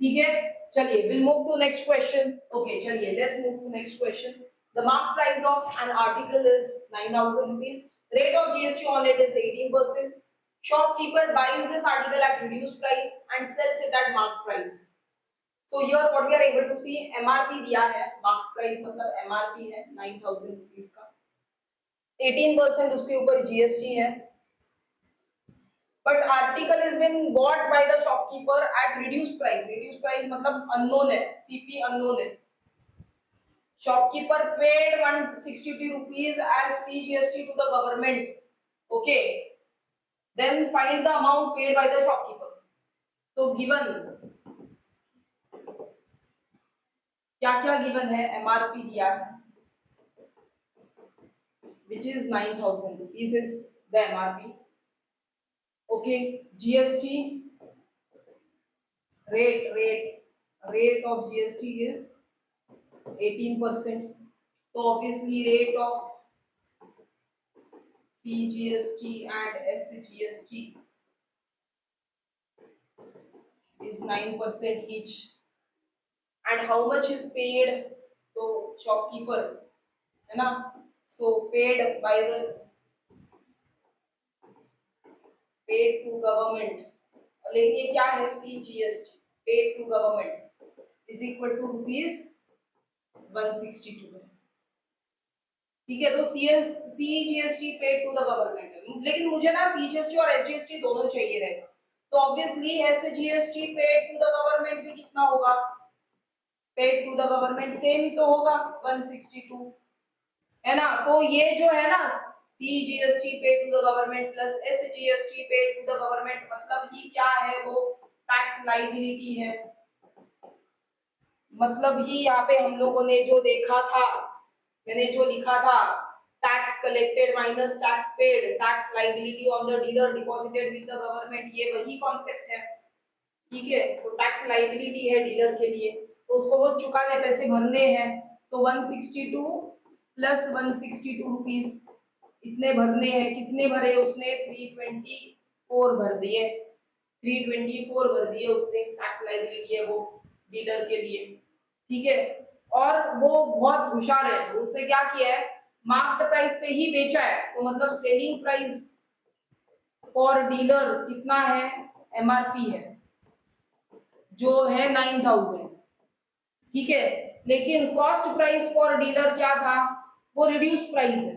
ठीक है। चलिए we'll move to next question. Okay, चलिए let's move to next question. The mark price of an article is 9,000 rupees. Rate of GST on it is 18%. Shopkeeper buys this article at reduced price and sells it at mark price. So here what we are able to see, MRP दिया है, market price मतलब MRP है 9,000 rupees का, 18% उसके ऊपर GST है, but article has been bought by the shopkeeper at reduced price. Reduced price मतलब unknown है, CP unknown है। Shopkeeper paid 162 rupees as CGST to the government. Okay, then find the amount paid by the shopkeeper. So given क्या क्या given है, MRP दिया है which is 9,000 rupees is the MRP. Okay, GST rate of GST is 18%. So obviously rate of CGST and SGST is 9% each. And how much is paid, so shopkeeper है ना, so paid to government, लेकिन ये क्या है, CGST paid to government is equal to rupees 162 है, ठीक है। तो CGST paid to the government है, लेकिन मुझे ना CGST और SGST दोनों चाहिए रहेगा, तो obviously SGST paid to the government भी कितना होगा, paid to the government same ही तो होगा 162, है ना। तो ये जो है ना CGST paid to the government plus SGST paid to the government, मतलब ही क्या है, वो टैक्स लायबिलिटी है। मतलब ही यहाँ पे हम लोगों ने जो देखा था, मैंने जो लिखा था, tax collected minus tax paid, tax liability on the dealer deposited with the government, ये वही कॉन्सेप्ट है, ठीक है। तो टैक्स लायबिलिटी है डीलर के लिए, तो उसको वो चुकाने पैसे भरने हैं। सो 162 प्लस 162 रुपीज इतने भरने हैं। कितने भरे उसने? 324 भर दिए। 324 भर दिए उसने। टैक्स लायबिलिटी है वो डीलर के लिए, ठीक है। और वो बहुत होशियार है, उसने क्या किया है, मार्क्ड प्राइस पे ही बेचा है। तो मतलब सेलिंग प्राइस फॉर डीलर कितना है? एमआरपी है जो है 9000, ठीक है। लेकिन कॉस्ट प्राइस फॉर डीलर क्या था? वो रिड्यूस्ड प्राइस है।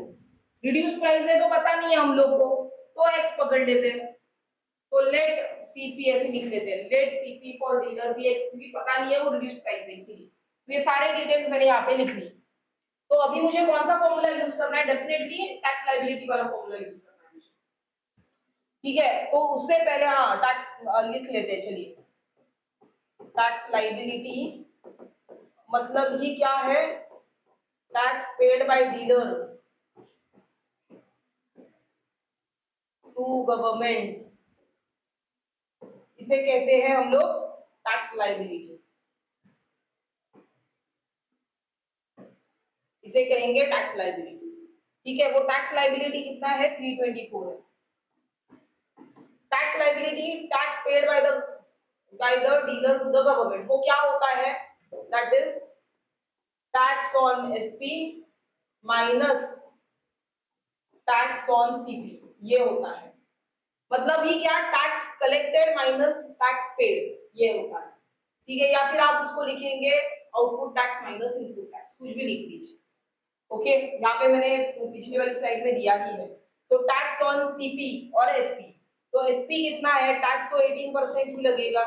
रिड्यूस्ड प्राइस है तो पता नहीं है हम लोग को, तो एक्स पकड़ लेते हैं। तो लेट सीपी ऐसे लिख लेते हैं, लेट सीपी फॉर डीलर भी एक्स, क्योंकि पता नहीं है वो रिड्यूस्ड प्राइस है इसीलिए। तो ये सारे डिटेल्स मैंने यहाँ पे लिख ली। तो अभी मुझे कौन सा फॉर्मूला यूज करना है? डेफिनेटली टैक्स लायबिलिटी वाला फॉर्मूला यूज करना है मुझे, ठीक है। तो उससे पहले हाँ टैक्स लिख लेते हैं, चलिए। टैक्स लायबिलिटी मतलब ही क्या है? Tax paid by dealer to government, इसे कहते हैं हम लोग टैक्स लायबिलिटी, इसे कहेंगे टैक्स लायबिलिटी, ठीक है। वो टैक्स लायबिलिटी कितना है? 324 है। Tax liability tax paid by the dealer to the government, वो क्या होता है? That is tax on SP minus tax on CP, ये होता है। मतलब ही क्या? Tax collected minus tax paid, ये होता है, ठीक है। या फिर आप उसको लिखेंगे output tax minus input tax, कुछ भी लिख लीजिए, ओके। यहाँ पे मैंने पिछली वाली स्लाइड में दिया ही है। सो टैक्स ऑन सीपी और एसपी, तो एसपी कितना है? टैक्स तो 18% ही लगेगा।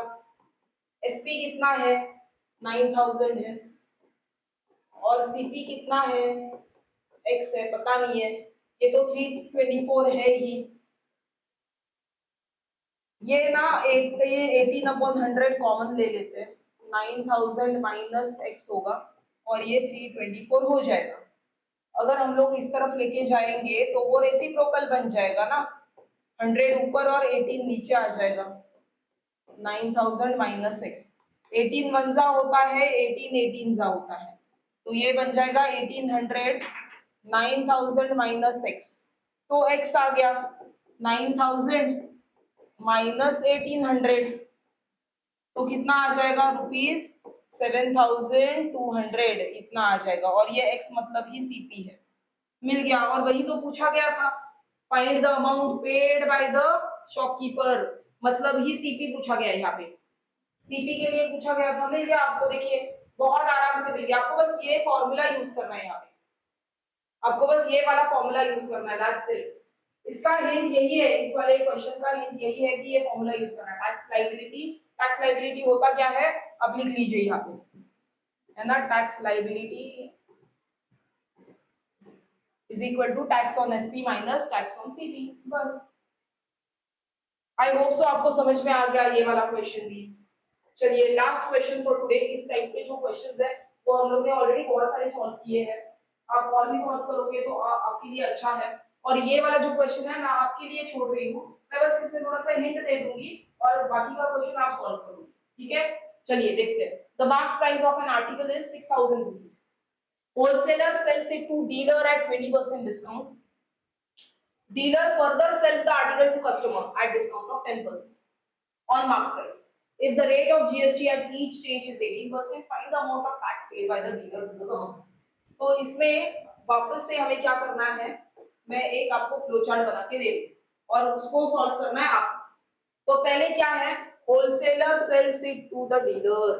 एसपी कितना है? 9000 है। और सीपी कितना है? एक्स है, पता नहीं है, ये तो 324 है ही। ये ना ये 18/100 कॉमन ले लेते हैं, 9000 माइनस एक्स होगा और ये 324 हो जाएगा। अगर हम लोग इस तरफ लेके जाएंगे तो वो रेसिप्रोकल बन जाएगा ना, 100 ऊपर और 18 नीचे आ जाएगा। 9000 माइनस एक्स, 18 वनजा होता है, 18 18 जा होता है, तो ये बन जाएगा 1800 9000 माइनस एक्स। तो एक्स आ गया 9000 माइनस 1800, तो कितना आ जाएगा? रुपीज 7200 इतना आ जाएगा। और ये एक्स मतलब ही सीपी है, मिल गया। और वही तो पूछा गया था, find the amount paid by the shopkeeper, मतलब ही सीपी पूछा गया है। यहाँ पे सीपी के लिए पूछा गया था, मिल गया आपको। देखिए बहुत आराम से मिल गया आपको, बस ये फॉर्मूला यूज करना है। यहाँ पे आपको बस ये वाला फॉर्मूला यूज करना है, दैट्स इट। इसका हिंट यही है, इस वाले क्वेश्चन का हिंट यही है कि ये फॉर्मूला यूज करना है। टैक्स लायबिलिटी, टैक्स लायबिलिटी होता क्या है? अब लिख लीजिए यहाँ पे, है ना। Tax liability is equal to tax on SP minus tax on CP, बस। आई होप सो आपको समझ में आ गया ये वाला क्वेश्चन भी। चलिए लास्ट क्वेश्चन फॉर टुडे। इस टाइप के जो क्वेश्चंस है वो हम लोग ने ऑलरेडी बहुत सारे सॉल्व किए हैं, आप और भी सॉल्व करोगे तो आपके लिए अच्छा है। और ये वाला जो क्वेश्चन है मैं आपके लिए छोड़ रही हूँ, मैं बस इसमें थोड़ा सा हिंट दे दूंगी और बाकी का क्वेश्चन आप सॉल्व करोगे, ठीक है। चलिए देखते हैं। The market price of an article is 6000 rupees. Wholesaler sells it to dealer at 20% discount. Dealer further sells the article to customer at discount of 10% on market price. If the rate of GST at each stage is 18%, find the amount of tax paid by the dealer to the government. तो इसमें वापस से हमें क्या करना है, मैं एक आपको फ्लो चार्ट बना के दे दूं और उसको सॉल्व करना है आपको। तो पहले क्या है? Wholesaler sells it to the dealer,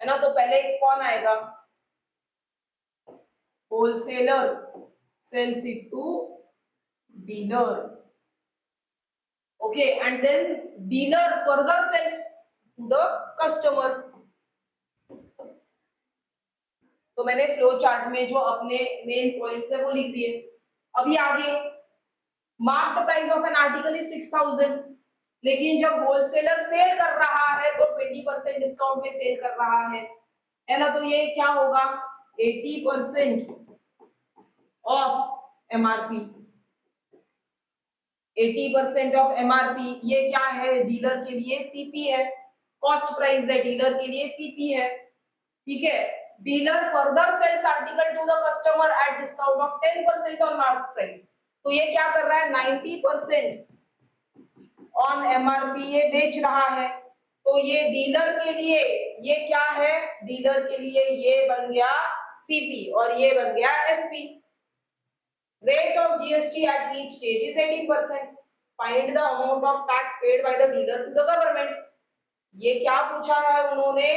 है ना। तो पहले कौन आएगा? Wholesaler sells it to dealer, okay, and then dealer further sells to the customer. तो मैंने फ्लो चार्ट में जो अपने मेन पॉइंट्स है वो लिख दिए। अभी आगे mark the price of an article is 6000, लेकिन जब होलसेलर सेल कर रहा है तो 20% डिस्काउंट में सेल कर रहा है ना। तो ये क्या होगा? 80% ऑफ एमआरपी, 80% ऑफ एमआरपी। ये क्या है? डीलर के लिए सीपी है, कॉस्ट प्राइस है, डीलर के लिए सीपी है। ठीक है। Dealer further sells article to the customer at discount of 10% on market price. तो ये क्या कर रहा है, 90% ऑन एमआरपी ये बेच रहा है। तो ये डीलर के लिए ये क्या है, डीलर के लिए ये बन गया सीपी और ये बन गया SP. Rate of GST at each stage is 18%। Find the amount of tax paid by the dealer to the government. ये क्या पूछा है उन्होंने,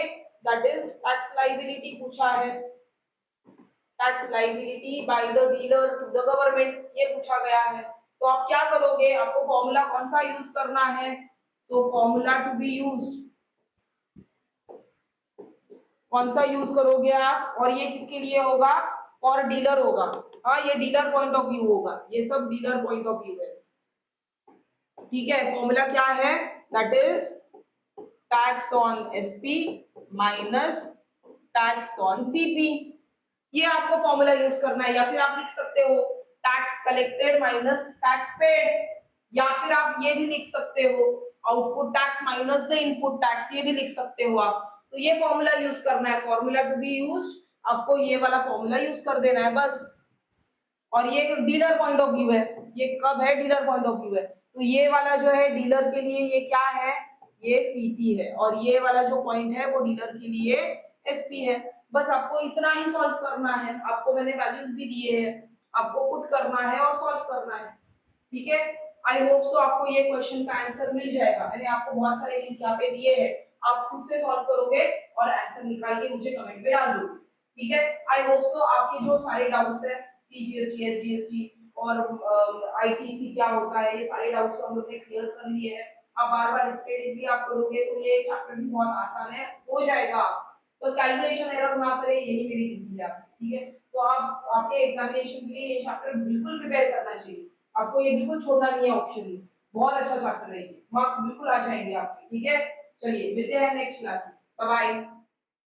दैट इज टैक्स लाइबिलिटी पूछा है, tax liability by the dealer to the government ये पूछा गया है। तो आप क्या करोगे, आपको फॉर्मूला कौन सा यूज करना है, so formula to be used कौन सा यूज करोगे आप, और ये किसके लिए होगा, फॉर डीलर होगा। हाँ ये डीलर पॉइंट ऑफ व्यू होगा, ये सब डीलर पॉइंट ऑफ व्यू है। ठीक है, फॉर्मूला क्या है, that is tax on SP minus tax on CP. ये आपको फॉर्मूला यूज करना है, या फिर आप लिख सकते हो tax collected minus tax paid, या फिर आप ये भी लिख सकते हो output tax minus the input tax, ये भी लिख सकते हो आप। तो ये फॉर्मूला यूज करना है, फॉर्मूला टू बी यूज्ड, आपको ये वाला फॉर्मूला यूज कर देना है बस। और ये डीलर पॉइंट ऑफ व्यू है, ये कब है, डीलर पॉइंट ऑफ व्यू है। तो ये वाला जो है डीलर के लिए ये क्या है, ये सीपी है, और ये वाला जो पॉइंट है वो डीलर के लिए एसपी है। बस आपको इतना ही सॉल्व करना है, आपको मैंने वैल्यूज भी दिए हैं, आपको पुट करना है और सॉल्व करना है। ठीक है, आई होप सो आपको ये क्वेश्चन का आंसर मिल जाएगा। मैंने आपको बहुत सारे लिंक यहाँ पे दिए हैं, आप खुद से सॉल्व करोगे और आंसर निकाल के मुझे कमेंट पे डाल दो। ठीक है, आई होप सो आपके जो सारे डाउट्स है सीजीएसटी एसजीएसटी और आईटीसी क्या होता है, ये सारे डाउट्स हम लोग ने क्लियर कर लिए हैं। आप बार बार रिपीटेडली आप करोगे तो ये चैप्टर भी बहुत आसान है, हो जाएगा। बस कैलकुलेशन एरर ना करें, यही मेरी विनती है आपसे। ठीक है, तो आप आपके एग्जामिनेशन के लिए ये चैप्टर बिल्कुल प्रिपेयर करना चाहिए, आपको ये बिल्कुल छोड़ना नहीं है ऑप्शन में। बहुत अच्छा चैप्टर है ये, मार्क्स बिल्कुल आ जाएंगे आपके। ठीक है, चलिए मिलते हैं नेक्स्ट क्लास में, बाय बाय।